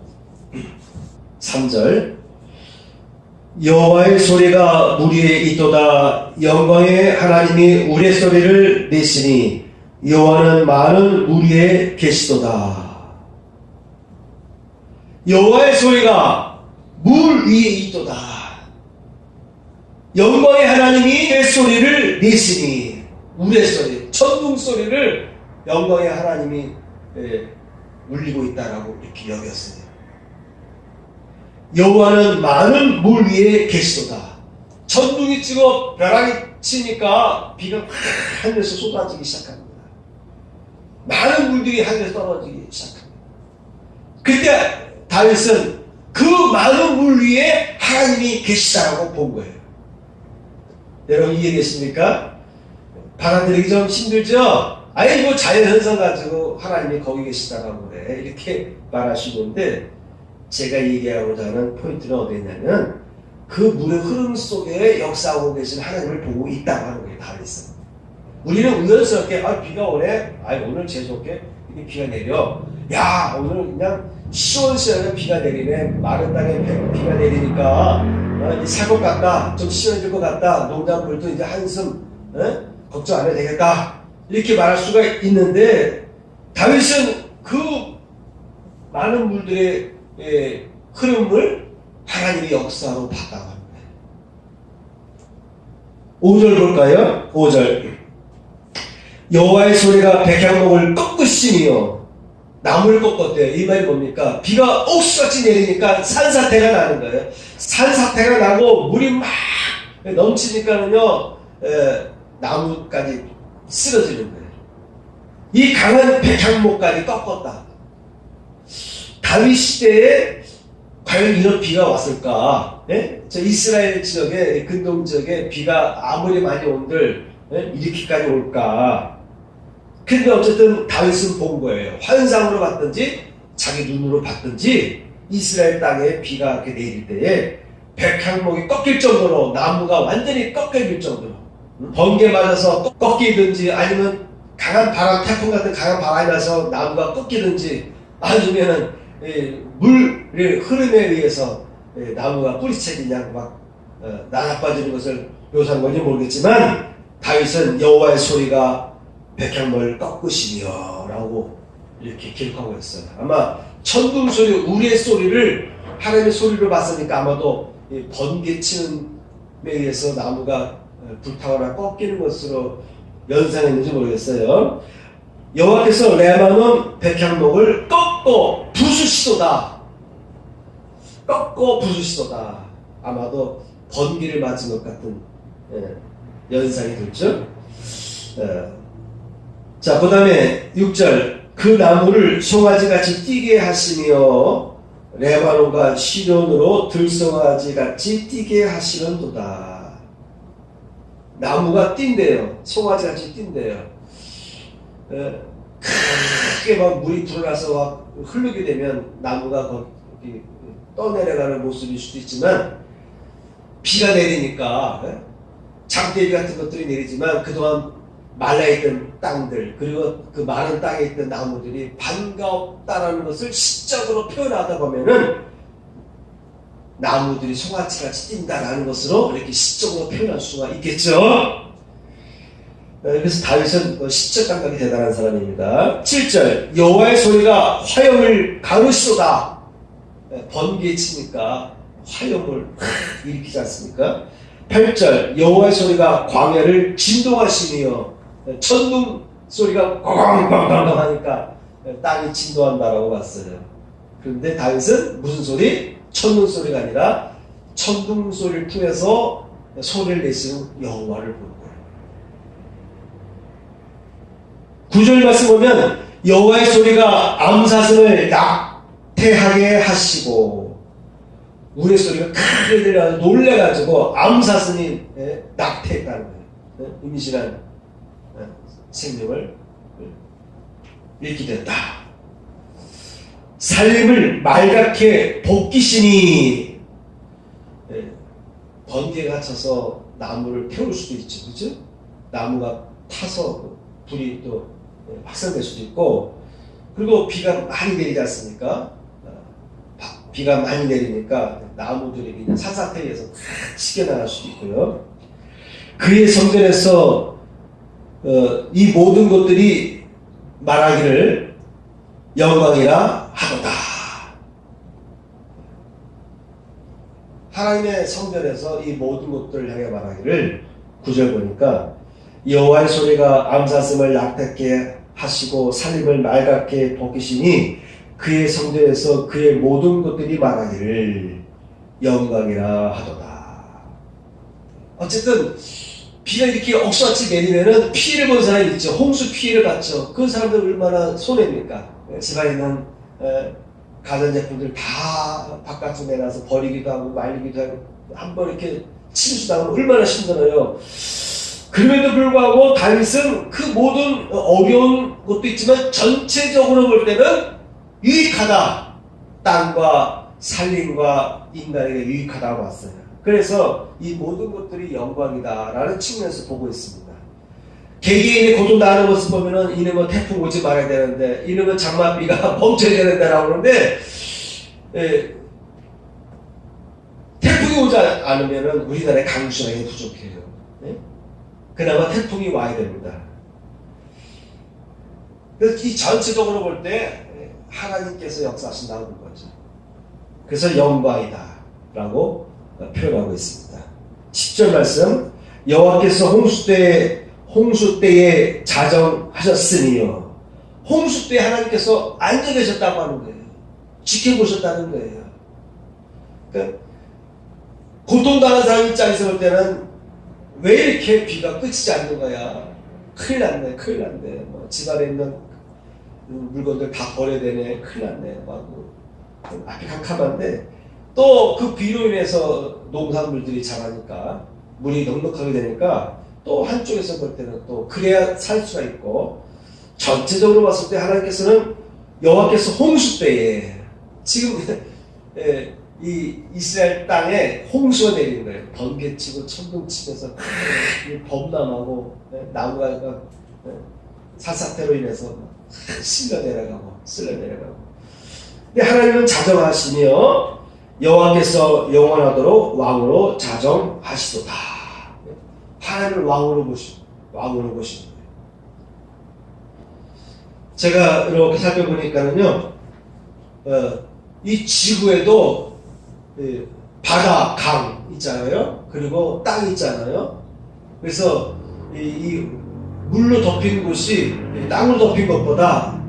3절 여호와의 소리가 물 위에 있도다. 영광의 하나님이 우레소리를 내시니 여호와는 많은 물 위에 계시도다. 여호와의 소리가 물 위에 있도다. 영광의 하나님이 우레소리를 내시니 우레소리, 천둥소리를 영광의 하나님이 울리고 있다라고 이렇게 여겼어요. 여호와는 많은 물 위에 계시도다. 천둥이 치고 벼랑이 치니까 비가 하늘에서 쏟아지기 시작합니다. 많은 물들이 하늘에서 떨어지기 시작합니다. 그때 다윗은 그 많은 물 위에 하나님이 계시다라고 본 거예요. 여러분 이해되십니까? 받아들이기 좀 힘들죠? 아니 뭐 자연현상 가지고 하나님이 거기 계시다라고 그래 이렇게 말하시는데 제가 얘기하고자 하는 포인트는 어디 있냐면 그 물의 흐름 속에 역사하고 계신 하나님을 보고 있다고 하는 거예요. 다윗은. 우리는 우연스럽게 비가 오네. 오늘 재수없게 비가 내려. 야 오늘 그냥 시원시원하게 비가 내리네. 마른 땅에 비가 내리니까 살 것 같다. 좀 시원해질 것 같다. 농작물도 이제 한숨 걱정 안 해도 되겠다. 이렇게 말할 수가 있는데 다윗은 그 많은 물들의 흐름을 하나님의 역사로 봤다고 합니다. 5절 볼까요? 5절 여호와의 소리가 백향목을 꺾으시며 나무를 꺾었대요. 이 말이 뭡니까? 비가 옥수같이 내리니까 산사태가 나는 거예요. 산사태가 나고 물이 막 넘치니까는요 나무까지 쓰러지는 거예요. 이 강한 백향목까지 꺾었다. 다윗 시대에 과연 이런 비가 왔을까? 저 이스라엘 지역에 근동 지역에 비가 아무리 많이 온들 이렇게까지 올까? 근데 어쨌든 다윗은 본 거예요. 환상으로 봤든지 자기 눈으로 봤든지 이스라엘 땅에 비가 이렇게 내릴 때에 백향목이 꺾일 정도로 나무가 완전히 꺾여질 정도로 번개 맞아서 꺾이든지 아니면 강한 바람, 태풍 같은 강한 바람이 나서 나무가 꺾이든지 아니면은 물의 흐름에 의해서 나무가 뿌리채 그냥 막 나눠빠지는 것을 묘사한 건지 모르겠지만 다윗은 여호와의 소리가 백향목을 꺾으시며 라고 이렇게 기록하고 있어요. 아마 천둥 소리, 우리의 소리를 하나님의 소리로 봤으니까 아마도 번개치는 에 의해서 나무가 불타거나 꺾이는 것으로 연상했는지 모르겠어요. 여호와께서 레마논 백향목을 꺾고 부수시도다. 꺾고 부수시도다. 아마도 번개를 맞은 것 같은 연상이 들죠. 자, 그 다음에 6절. 그 나무를 송아지같이 뛰게 하시며 레바논과 시돈으로 들송아지같이 뛰게 하시는도다. 나무가 뛴대요. 송아지같이 뛴대요. 크게 막 물이 불어나서 막 흐르게 되면 나무가 거기 떠내려가는 모습일 수도 있지만, 비가 내리니까 장대비 같은 것들이 내리지만 그동안 말라있던 땅들, 그리고 그 마른 땅에 있던 나무들이 반갑다라는 것을 시적으로 표현하다 보면은 나무들이 송아지같이 뛴다라는 것으로 이렇게 시적으로 표현할 수가 있겠죠. 그래서 다윗은 시적 감각이 대단한 사람입니다. 7절. 여호와의 소리가 화염을 가르시도다. 번개에 치니까 화염을 일으키지 않습니까? 8절. 여호와의 소리가 광야를 진동하시며, 천둥 소리가 꽝꽝꽝꽝 하니까 땅이 진동한다라고 봤어요. 그런데 다윗은 무슨 소리? 천둥 소리가 아니라 천둥 소리를 통해서 소리를 내시는 여호와를 보는 거예요. 9절 말씀 보면 여호와의 소리가 암사슴을 낙태하게 하시고, 우레 소리가 크게 들려서 놀래가지고 암사슴이 낙태했다는 거예요. 임신한 생명을 잃게 된다. 살림을 말갛게 볶이시니, 번개가 쳐서 나무를 태울 수도 있죠. 그죠? 나무가 타서 불이 또 확산될 수도 있고, 그리고 비가 많이 내리지 않습니까? 비가 많이 내리니까 나무들이 그냥 산사태에 의해서 씻겨나갈 수도 있고요. 그의 성전에서 이 모든 것들이 말하기를 영광이라 하도다. 하나님의 성전에서 이 모든 것들을 향해 말하기를, 9절 보니까 여호와의 소리가 암사슴을 낙태하게 하시고 살림을 말갛게 볶이시니 그의 성전에서 그의 모든 것들이 말하기를 영광이라 하도다. 어쨌든 비가 이렇게 억수같이 내리면은 피해를 본 사람이 있죠. 홍수 피해를 봤죠. 그 사람들 얼마나 손해입니까? 집안에 있는 가전제품들 다 바깥으로 내놔서 버리기도 하고 말리기도 하고, 한번 이렇게 침수당하면 얼마나 힘들어요. 그럼에도 불구하고 다윗은 그 모든 어려운 것도 있지만 전체적으로 볼 때는 유익하다. 땅과 산림과 인간에게 유익하다고 봤어요. 그래서 이 모든 것들이 영광이다라는 측면에서 보고 있습니다. 개개인의 고통 나는 모습 보면은 이놈은 태풍 오지 말아야 되는데, 이놈은 장마비가 멈춰야 되는데라고 그러는데, 태풍이 오지 않으면은 우리나라의 강수량이 부족해요. 그나마 태풍이 와야 됩니다. 그래서 이 전체적으로 볼 때 하나님께서 역사하신다는 거죠. 그래서 영광이다 라고 표현하고 있습니다. 10절 말씀. 여호와께서 홍수 때에 자정하셨으니요. 홍수 때 하나님께서 앉아 계셨다고 하는 거예요. 지켜보셨다는 거예요. 그러니까 고통당한 사람 입장에서 볼 때는 왜 이렇게 비가 끝이지 않는 거야? 큰일 났네, 큰일 났네. 뭐 집안에 있는 물건들 다 버려야 되네, 큰일 났네. 막 앞이 캄캄한데, 또 그 비로 인해서 농산물들이 자라니까, 물이 넉넉하게 되니까, 또 한쪽에서 볼 때는 또 그래야 살 수가 있고, 전체적으로 봤을 때 하나님께서는 여호와께서 홍수 때에, 지금 이 이스라엘 땅에 홍수가 내리는 거예요. 번개치고 천둥치면서 범람하고 나무가 산사태로 인해서 쓸려 내려가고. 근데 하나님은 자정하시며 여호와께서 영원하도록 왕으로 자정하시도다. 하나님을 왕으로 보시는 거예요. 제가 이렇게 살펴보니까는요, 이 지구에도 바다, 강 있잖아요. 그리고 땅이 있잖아요. 그래서 이 물로 덮인 곳이 땅으로 덮인 것보다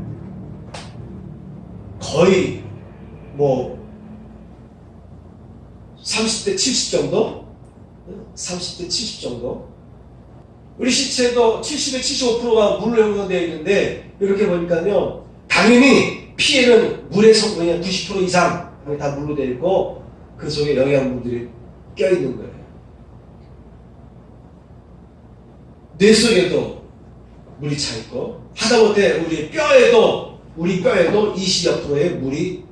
거의 뭐 30대 70 정도? 30대 70 정도? 우리 시체도 70에 75%가 물로 형성되어 있는데 이렇게 보니까요 당연히 피에는 물의 성분이 90% 이상 다 물로 되어 있고 그 속에 영양분들이 껴있는 거예요. 뇌 속에도 물이 차 있고 하다못해 우리 뼈에도 20여 프로의 물이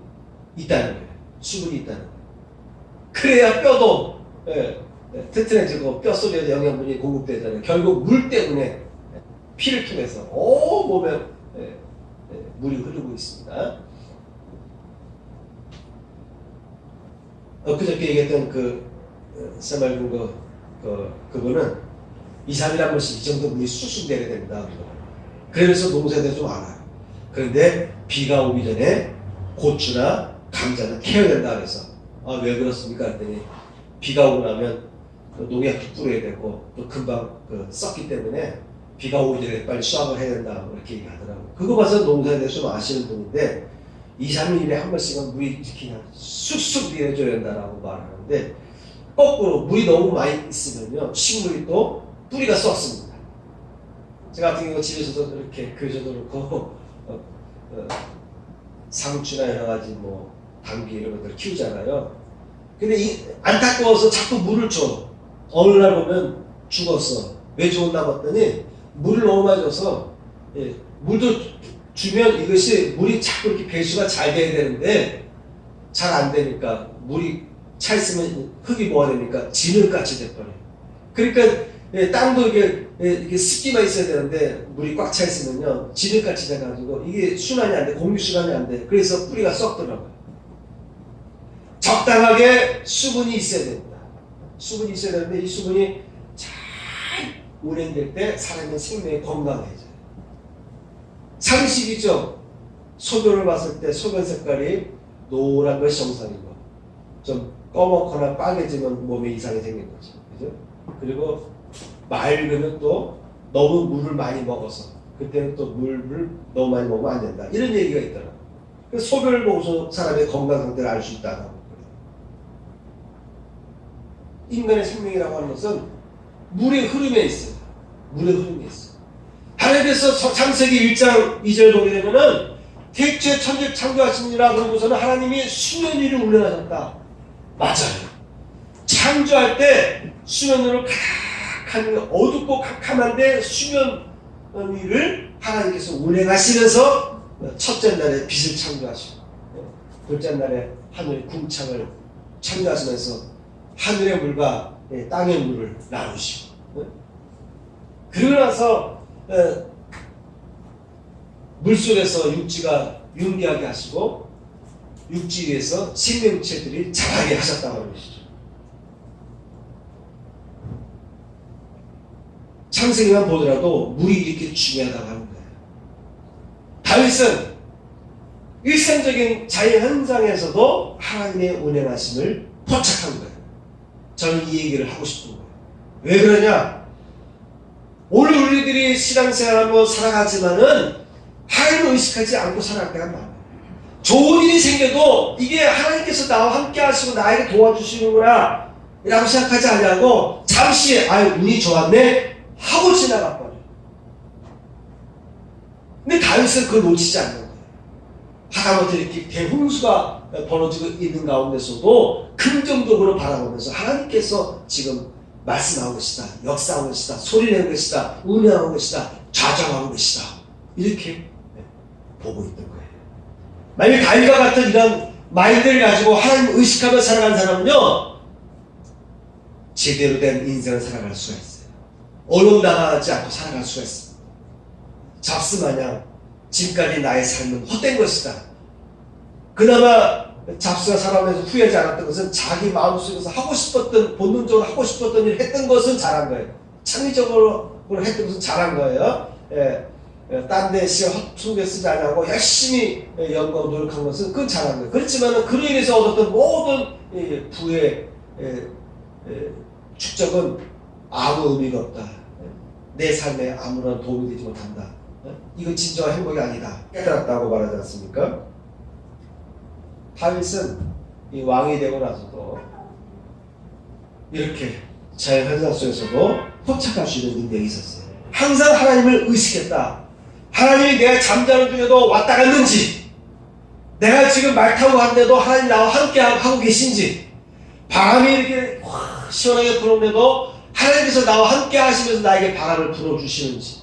있다는 거예요. 수분이 있다는 거예요. 그래야 뼈도 튼튼해지고 뼈 속에 영양분이 공급되잖아요. 결국 물 때문에 피를 통해서 온 몸에 물이 흐르고 있습니다. 엊그저께 얘기했던 새말군 그분은 2, 3일에 한 번씩 이 정도 물이 쑥쑥 내려야 됩니다. 그래서 농사에 대해서 좀 알아요. 그런데 비가 오기 전에 고추나 감자는 캐야 된다 그래서 왜 그렇습니까? 그랬더니 비가 오고 나면 농약도 뿌려야 되고 또 금방 썩기 때문에 비가 오기 전에 빨리 수확을 해야 된다 이렇게 얘기하더라고요. 그거 봐서 농사에 대해서 좀 아시는 분인데 2, 3일에 한 번씩은 물이 그냥 쑥쑥 내려줘야 된다라고 말하는데 거꾸로 물이 너무 많이 있으면요 식물이 또 뿌리가 썩습니다. 제가 같은 경우 집에서도 이렇게 그려져도 그렇고 상추나 여러 가지 당귀 이런 것들 키우잖아요. 근데 안타까워서 자꾸 물을 줘. 어느 날 보면 죽었어. 왜 죽었나 봤더니 물을 너무 많이 줘서 물도 주면 이것이 물이 자꾸 이렇게 배수가 잘 돼야 되는데 잘 안 되니까 물이 차 있으면 흙이 뭐가 되니까 진흙같이 돼버려요. 그러니까 땅도 이게 습기만 있어야 되는데 물이 꽉 차 있으면요 진흙같이 돼가지고 이게 순환이 안 돼. 공기 순환이 안 돼. 그래서 뿌리가 썩더라고요. 적당하게 수분이 있어야 됩니다. 수분이 있어야 되는데 이 수분이 잘 운행될 때 사람의 생명이 건강해져요. 상식이죠. 소변을 봤을 때 소변 색깔이 노란 것이 정상이고 좀 검었거나 빨개지면 몸에 이상이 생긴 거죠. 그죠? 그리고 맑으면 또 너무 물을 많이 먹어서 그때는 또 물을 너무 많이 먹으면 안 된다. 이런 얘기가 있더라고요. 그래서 소변을 보고서 사람의 건강 상태를 알 수 있다고. 인간의 생명이라고 하는 것은 물의 흐름에 있어요. 물의 흐름에 있어요. 하나님께서 창세기 1장 2절 보게 되면은 태초에 천지를 창조하시니라 그러고서는 하나님이 수면 위를 운행하셨다. 맞아요. 창조할 때 수면 위를 가득한 어둡고 캄캄한데 수면 위를 하나님께서 운행하시면서 첫째 날에 빛을 창조하시고 둘째 날에 하늘 궁창을 창조하시면서 하늘의 물과 땅의 물을 나누시고 그러고 나서 물속에서 육지가 윤기하게 하시고 육지 위에서 생명체들이 자라게 하셨다고 하는 것이죠. 창세기만 보더라도 물이 이렇게 중요하다고 하는 거예요. 다윗은 일상적인 자연 현상에서도 하나님의 운행하심을 포착한 거예요. 저는 이 얘기를 하고 싶은 거예요. 왜 그러냐? 오늘 우리들이 신앙생활하며 살아가지만은 하나님을 의식하지 않고 살아갈 때가 많아요. 좋은 일이 생겨도 이게 하나님께서 나와 함께 하시고 나에게 도와주시는구나 라고 생각하지 않냐고 잠시 운이 좋았네 하고 지나가 버려요. 근데 다윗은 그걸 놓치지 않는 거예요. 하다못해 이렇게 대홍수가 벌어지고 있는 가운데서도 긍정적으로 바라보면서 하나님께서 지금 말씀하고 계시다, 역사하고 계시다, 소리내는 것이다, 운행하고 계시다, 좌정하고 계시다 이렇게 보고 있던 거예요. 만약 다윗과 같은 이런 마인드를 가지고 하나님을 의식하며 살아가는 사람은요 제대로 된 인생을 살아갈 수가 있어요. 어려움당하지 않고 살아갈 수가 있습니다. 잡스마냥 지금까지 나의 삶은 헛된 것이다. 그나마 잡스가 살아오면서 후회하지 않았던 것은 자기 마음속에서 하고 싶었던 본능적으로 하고 싶었던 일을 했던 것은 잘한 거예요. 창의적으로 했던 것은 잘한 거예요. 딴 데 시간 헛수고에 쓰지 않고 열심히 연구하고 노력한 것은 그건 잘한 거예요. 그렇지만 그로 인해서 얻었던 모든 부의 축적은 아무 의미가 없다. 내 삶에 아무런 도움이 되지 못한다. 이건 진정한 행복이 아니다. 깨달았다고 말하지 않습니까? 다윗은 이 왕이 되고 나서도 이렇게 자연 현상 속에서도 포착할 수 있는 능력이 있었어요. 항상 하나님을 의식했다. 하나님이 내가 잠자는 중에도 왔다 갔는지, 내가 지금 말 타고 갔는데도 하나님 나와 함께 하고 계신지, 바람이 이렇게 시원하게 불어오는데도 하나님께서 나와 함께 하시면서 나에게 바람을 불어주시는지,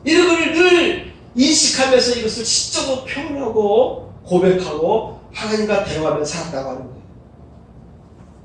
이런 걸 늘 인식하면서 이것을 시적으로 표현하고 고백하고 하나님과 대화하며 살았다고 하는 거예요.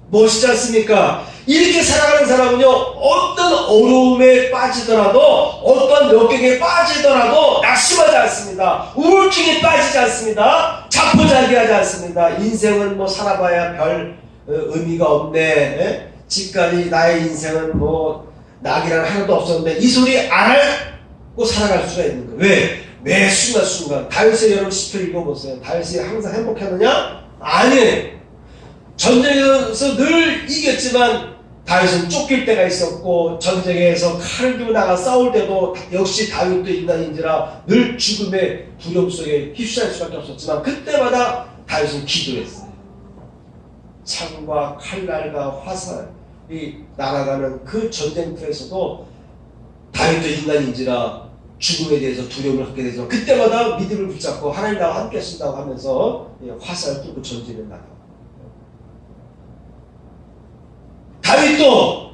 멋있지 않습니까? 이렇게 살아가는 사람은요, 어떤 어려움에 빠지더라도, 어떤 역경에 빠지더라도 낙심하지 않습니다. 우울증에 빠지지 않습니다. 자포자기하지 않습니다. 인생은 뭐 살아봐야 별 의미가 없네. 에? 지금까지 나의 인생은 뭐 낙이란 하나도 없었는데, 이 소리 안 하고 살아갈 수가 있는 거예요. 왜? 매 순간순간. 다윗의 여러분 시편 읽어보세요. 다윗이 항상 행복했느냐? 아니에요. 전쟁에서 늘 이겼지만 다윗은 쫓길 때가 있었고, 전쟁에서 칼을 들고 나가 싸울 때도 역시 다윗도 인간인지라 늘 죽음의 두려움 속에 휩싸일 수밖에 없었지만, 그때마다 다윗은 기도했어요. 창과 칼날과 화살이 날아가는 그 전쟁터에서도 다윗도 인간인지라 죽음에 대해서 두려움을 갖게 되지만, 그때마다 믿음을 붙잡고 하나님 나와 함께 하신다고 하면서 화살을 뚫고 전진해 나가요. 다윗도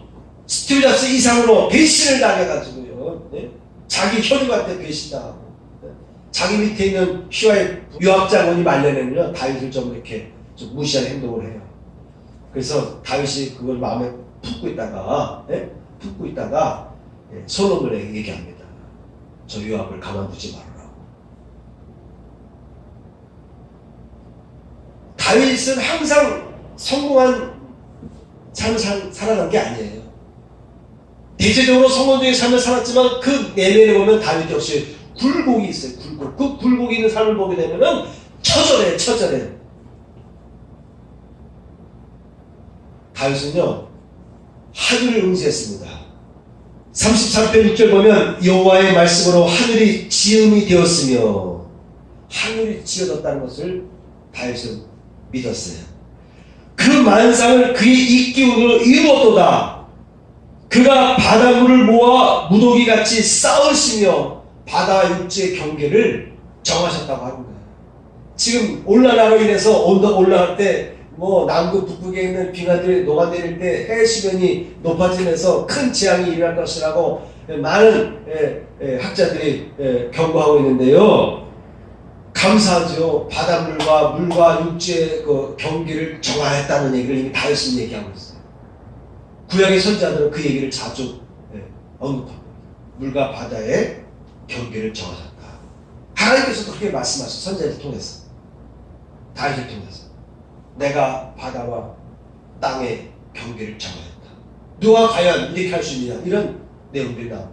스티브 잡스 이상으로 배신을 당해가지고요, 네? 자기 혈육한테 배신당하고, 네? 자기 밑에 있는 피와의 유압장원이 말려내면 다윗을 좀 이렇게 좀 무시하는 행동을 해요. 그래서 다윗이 그걸 마음에 품고 있다가, 네? 네? 솔로몬에게 얘기합니다. 저 유압을 가만두지 말아라. 다윗은 항상 성공한 삶을 살아간 게 아니에요. 대체적으로 성공적인 삶을 살았지만 그 내면에 보면 다윗 역시 굴곡이 있어요. 굴곡. 그 굴곡이 있는 삶을 보게 되면은 처절해. 다윗은요, 하늘을 응시했습니다. 33편 6절 보면 여호와의 말씀으로 하늘이 지음이 되었으며, 하늘이 지어졌다는 것을 다윗은 믿었어요. 그 만상을 그의 입기운으로 이루었도다. 그가 바닷물을 모아 무더기같이 쌓으시며 바다 육지의 경계를 정하셨다고 하는 거예요. 지금 온난화로 인해서 온도가 올라갈 때 뭐 남극 북극에 있는 빙하들이 녹아내릴 때 해수면이 높아지면서 큰 재앙이 일어날 것이라고 많은 학자들이 경고하고 있는데요. 감사하죠. 바닷물과 물과 육지의 그 경계를 정하였다는 얘기를 이미 다윗은 얘기하고 있어요. 구약의 선지자들은 그 얘기를 자주 언급합니다. 물과 바다의 경계를 정하셨다. 하나님께서도 그렇게 말씀하셨어요. 선지자를 통해서, 다윗을 통해서. 내가 바다와 땅의 경계를 정하였다. 누가 과연 이렇게 할 수 있느냐, 이런 내용들이 나옵니다.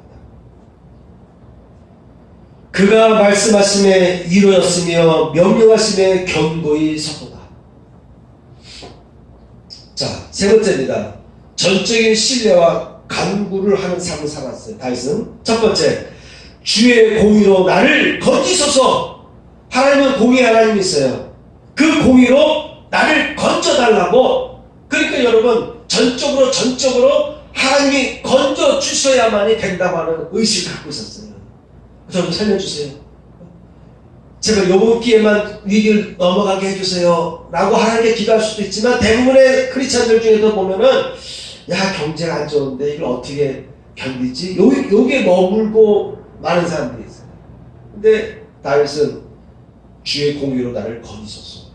그가 말씀하심에 이루었으며 명령하심에 견고히 섰도다. 자, 세 번째입니다. 전적인 신뢰와 간구를 하는 삶을 살았어요. 다윗은 첫 번째, 주의 공의로 나를 건지소서. 하나님은 공의 하나님이 있어요. 그 공의로 나를 건져달라고. 그러니까 여러분, 전적으로 하나님이 건져주셔야만이 된다고 하는 의식을 갖고 있었어요. 저를 살려주세요. 제발 요번 기회만 위기를 넘어가게 해주세요 라고 하나님께 기도할 수도 있지만, 대부분의 크리스찬들 중에서 보면은, 야, 경제가 안 좋은데 이걸 어떻게 견디지? 요게 머물고 많은 사람들이 있어요. 근데 다윗은 주의 공의로 나를 건지소서.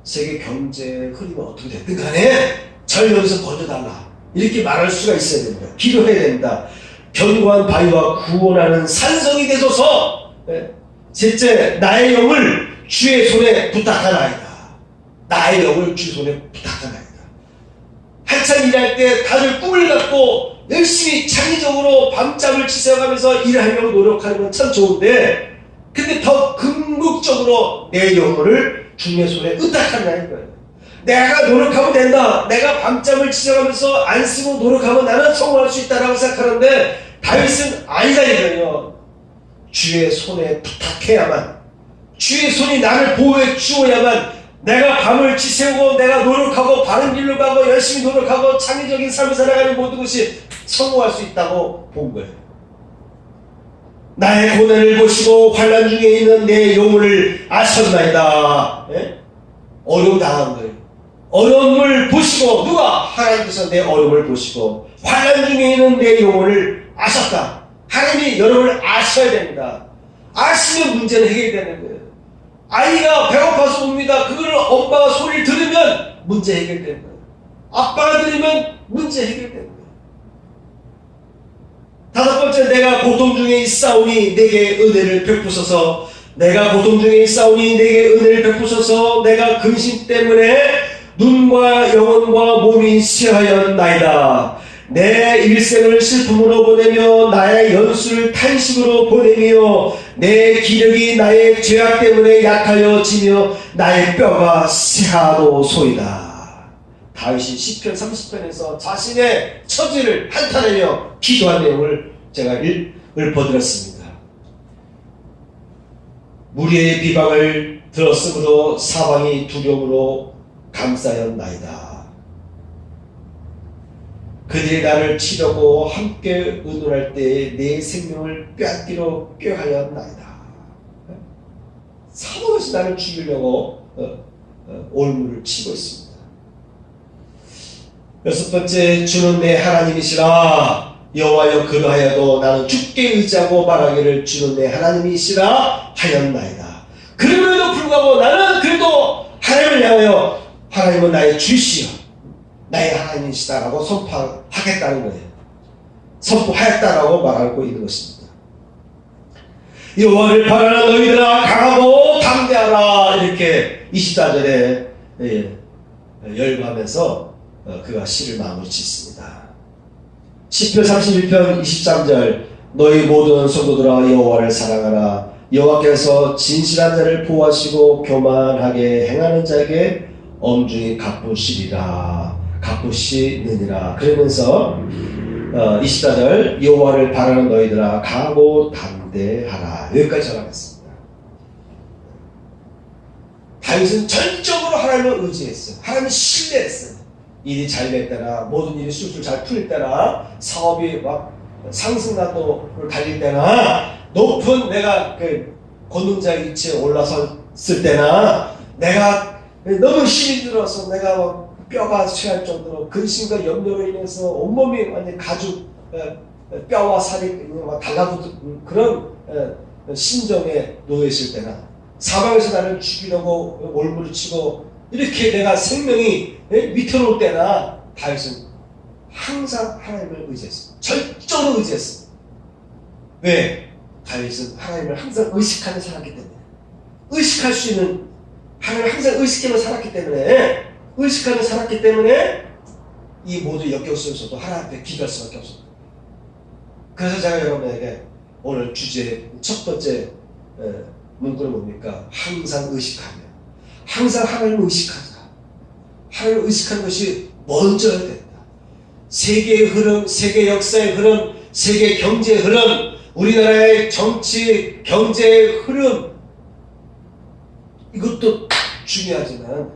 세계 경제 흐름이 어떻게 됐든 간에 절 여기서 건져달라, 이렇게 말할 수가 있어야 됩니다. 기도해야 됩니다. 견고한 바위와 구원하는 산성이 되소서. 셋째, 나의 영을 주의 손에 부탁하나이다. 나의 영을 주의 손에 부탁하나이다. 한참 일할 때 다들 꿈을 갖고 열심히 창의적으로 밤잠을 지새워가면서 일하려고 노력하는 건 참 좋은데, 근데 더 궁극적으로 내 영혼을 주님의 손에 의탁한다는 거예요. 내가 노력하면 된다. 내가 밤잠을 지새워가면서 안 쓰고 노력하면 나는 성공할 수 있다라고 생각하는데, 다윗은 아니다 이거예요. 주의 손에 부탁해야만, 주의 손이 나를 보호해 주어야만 내가 밤을 지새우고 내가 노력하고 바른 길로 가고 열심히 노력하고 창의적인 삶을 살아가는 모든 것이 성공할 수 있다고 본 거예요. 나의 고난을 보시고 환난 중에 있는 내 영혼을 아셨나이다. 예? 어려움 당한 거예요. 어려움을 보시고 누가? 하나님께서 내 어려움을 보시고 환난 중에 있는 내 영혼을 아셨다. 하나님이 여러분을 아셔야 됩니다. 아시면 문제는 해결되는 거예요. 아이가 배고파서 웁니다. 그거를 엄마가 소리를 들으면 문제 해결되는 거예요. 아빠가 들으면 문제 해결되는 거예요. 다섯 번째, 내가 고통 중에 있사오니 내게 은혜를 베푸소서. 내가 고통 중에 있사오니 내게 은혜를 베푸소서. 내가 근심 때문에 눈과 영혼과 몸이 쇠하였나이다. 내 일생을 슬픔으로 보내며 나의 연수를 탄식으로 보내며 내 기력이 나의 죄악 때문에 약하여지며 나의 뼈가 쇠하도소이다. 다윗이 시편 30편에서 자신의 처지를 한탄하며 기도한 내용을 제가 읊어드렸습니다. 무리의 비방을 들었으므로 사방이 두려움으로 감싸였나이다. 그들이 나를 치려고 함께 의논할 때에 내 생명을 뼈아끼로 꾀하였나이다. 사모없이 나를 죽이려고 올무를 치고 있습니다. 여섯 번째, 주는 내 하나님이시라. 여호와여 그러하여도 나는 주께 의지하고 말하기를 주는 내 하나님이시라 하였나이다. 그럼에도 불구하고 나는 그래도 하나님을 향하여 하나님은 나의 주시여 나의 하나님이시다라고 선포하겠다는 거예요. 선포하였다라고 말하고 있는 것입니다. 여호와를 바라는 너희들아 강하고 담대하라. 이렇게 24절에 열거하면서 그가 시를 마무리 짓습니다. 시편 31편 23절 너희 모든 성도들아 여호와를 사랑하라. 여호와께서 진실한 자를 보호하시고 교만하게 행하는 자에게 엄중히 갚으시리라. 갚으시느니라. 그러면서 24절 여호와를 바라는 너희들아 강하고 담대하라. 여기까지 전하겠습니다. 다윗은 전적으로 하나님을 의지했어요. 하나님을 신뢰했어요. 일이 잘 될 때나 모든 일이 술술 잘 풀릴 때나 사업이 막 상승난도를 달릴 때나 높은 내가 그 권능자의 위치에 올라섰을 때나 내가 너무 힘이 들어서 내가 막 뼈가 쇠할 정도로 근심과 염려로 인해서 온몸이 완전 가죽 뼈와 살이 달라붙은 그런 심정에 놓여 있을 때나 사방에서 나를 죽이려고 올무를 치고 이렇게 내가 생명이 위태로울 때나 다윗은 항상 하나님을 의지했습니다. 절대로 의지했습니다. 왜? 다윗은 하나님을 항상 의식하며 살았기 때문에 의식할 수 있는 하나님을 항상 의식하며 살았기 때문에 이 모든 역경 속에서도 하나님 앞에 기도할 수밖에 없습니다. 그래서 제가 여러분에게 오늘 주제 첫 번째 문구는 뭡니까? 항상 의식하며 항상 하나님을 의식하자. 하나님을 의식하는 것이 먼저야 된다. 세계의 흐름, 세계 역사의 흐름, 세계 경제의 흐름, 우리나라의 정치, 경제의 흐름 이것도 중요하지만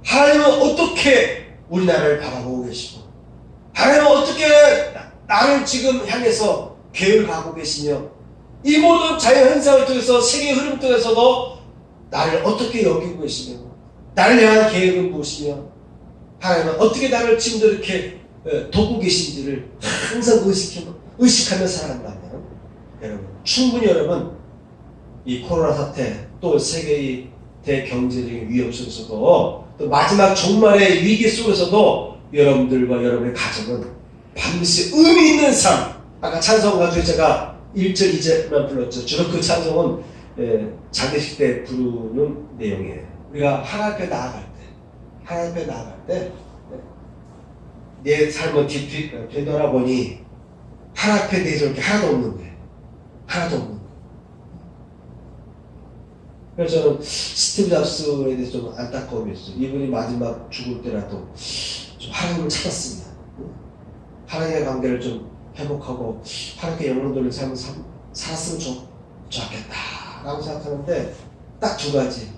하나님은 어떻게 우리나라를 바라보고 계시고 하나님은 어떻게 나를 지금 향해서 계획을 가고 계시며 이 모든 자연현상을 통해서 세계의 흐름 통해서도 나를 어떻게 여기고 계시며 나를 향한 계획은 무엇이며 하나님은 어떻게 나를 지금도 이렇게 돕고 계신지를 항상 의식하며 살아간다면 여러분 충분히 여러분 이 코로나 사태 또 세계의 대경제적인 위험 속에서도 또 마지막 종말의 위기 속에서도 여러분들과 여러분의 가정은 반드시 의미 있는 삶 아까 찬송 가지고 제가 1절 2절만 불렀죠. 주로 그 찬송은 장례식 때 부르는 내용이에요. 우리가 하나님 앞에 나아갈 때 내 삶을 되돌아보니 하나님 앞에 내줄 게 하나도 없는 거예요. 하나도 없는 거예요. 그래서 저는 스티브 잡스에 대해서 좀 안타까움이 있어요. 이분이 마지막 죽을 때라도 좀 하나님을 찾았습니다. 하나님의 관계를 좀 회복하고 하나님께 영광 돌리는 삶을 살았으면 좋겠다 라고 생각하는데 딱 두 가지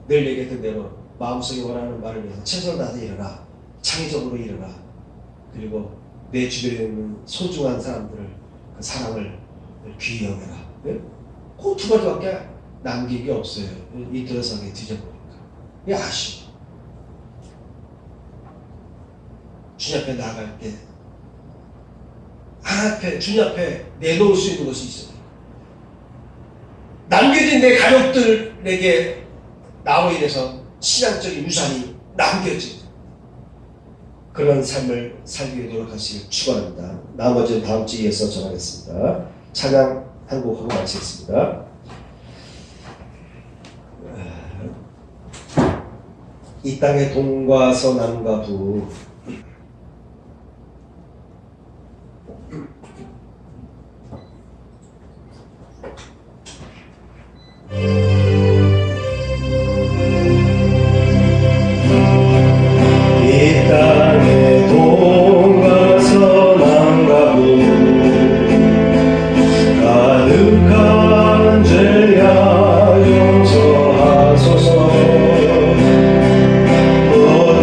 늘 얘기했던 대로 마음속에 원하는 말을 위해서 최선을 다해서 일어나. 창의적으로 일어나. 그리고 내 주변에 있는 소중한 사람들을 그 사랑을 귀히 여겨라. 네? 그 두 가지밖에 남긴 게 없어요. 이 들어서게 뒤져보니까. 이게 아쉬워. 주님 앞에 나아갈 때 하나님 앞에, 주님 앞에 내놓을 수 있는 것이 있어요. 남겨진 내 가족들에게 나로 인해서 신앙적인 유산이 남겨진 그런 삶을 살기 위해 노력하시길 축원합니다. 나머지는 다음 주에 이어서 전하겠습니다. 찬양 한 곡 하고 마치겠습니다. 이 땅의 동과 서남과 부 이 땅의 동과 서남과 부 가득한 죄야 용서하소서 모든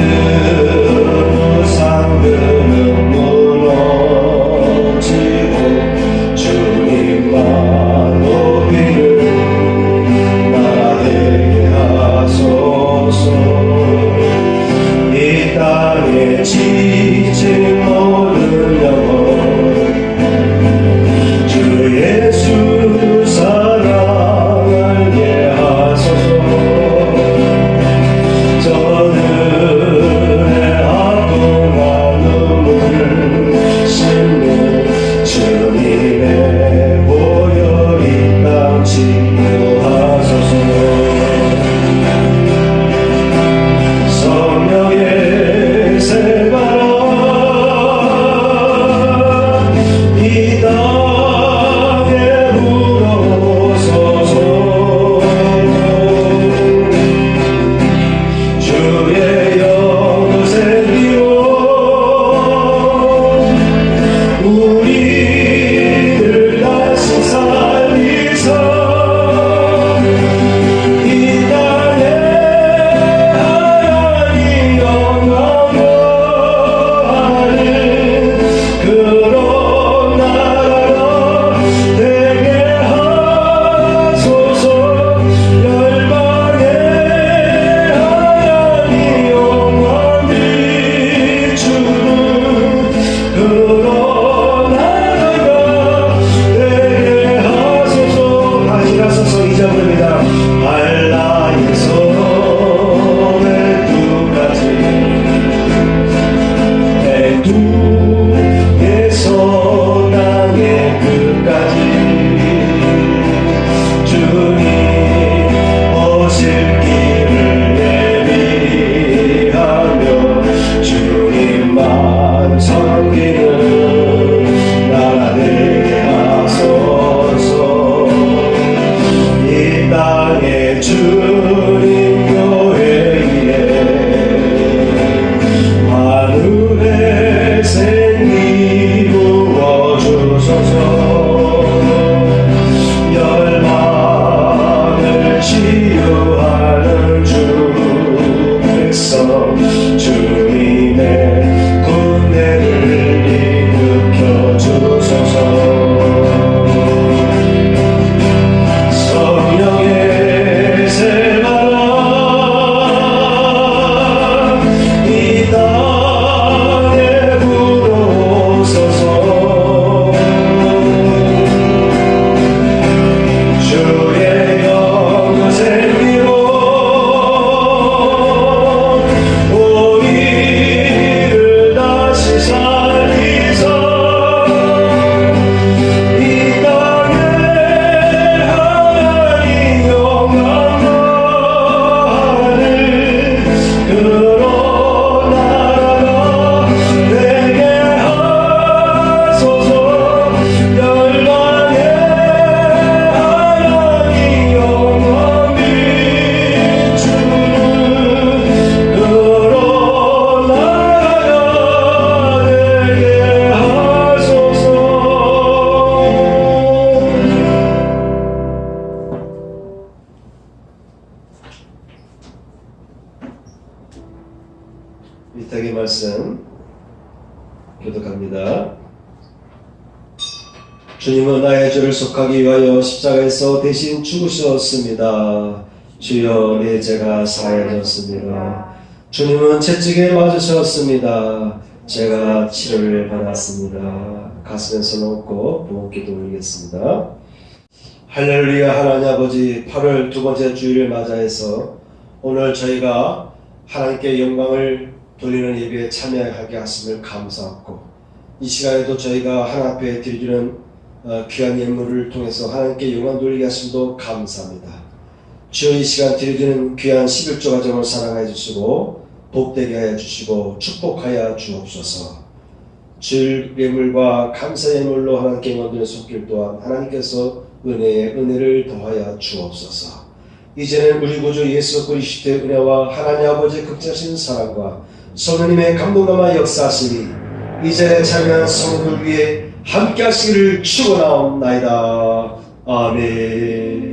교독합니다. 주님은 나의 죄를 속하기 위하여 십자가에서 대신 죽으셨습니다. 주여 내 죄가 사하여졌습니다. 주님은 채찍에 맞으셨습니다. 제가 치료를 받았습니다. 가슴에 손 얹고 부모께 올리겠습니다. 할렐루야. 하나님 아버지, 8월 두 번째 주일을 맞아해서 오늘 저희가 하나님께 영광을 돌리는 예배에 참여하게 하심을 감사하고, 이 시간에도 저희가 하나님 앞에 드리는 귀한 예물을 통해서 하나님께 영광 돌리게 하심도 감사합니다. 주여, 이 시간 드리는 귀한 11조 가정을 사랑하여 주시고 복되게 하여 주시고 축복하여 주옵소서. 주일 예물과 감사 예물로 하나님께 영광 돌리는 손길 또한 하나님께서 은혜를 더하여 주옵소서. 이제는 우리 구주 예수 그리스도의 은혜와 하나님 아버지의 극진하신 사랑과 성령님의 감동감화 역사하심이 이제 참여한 성도들 위해 함께 하시기를 축원하옵나이다. 아멘.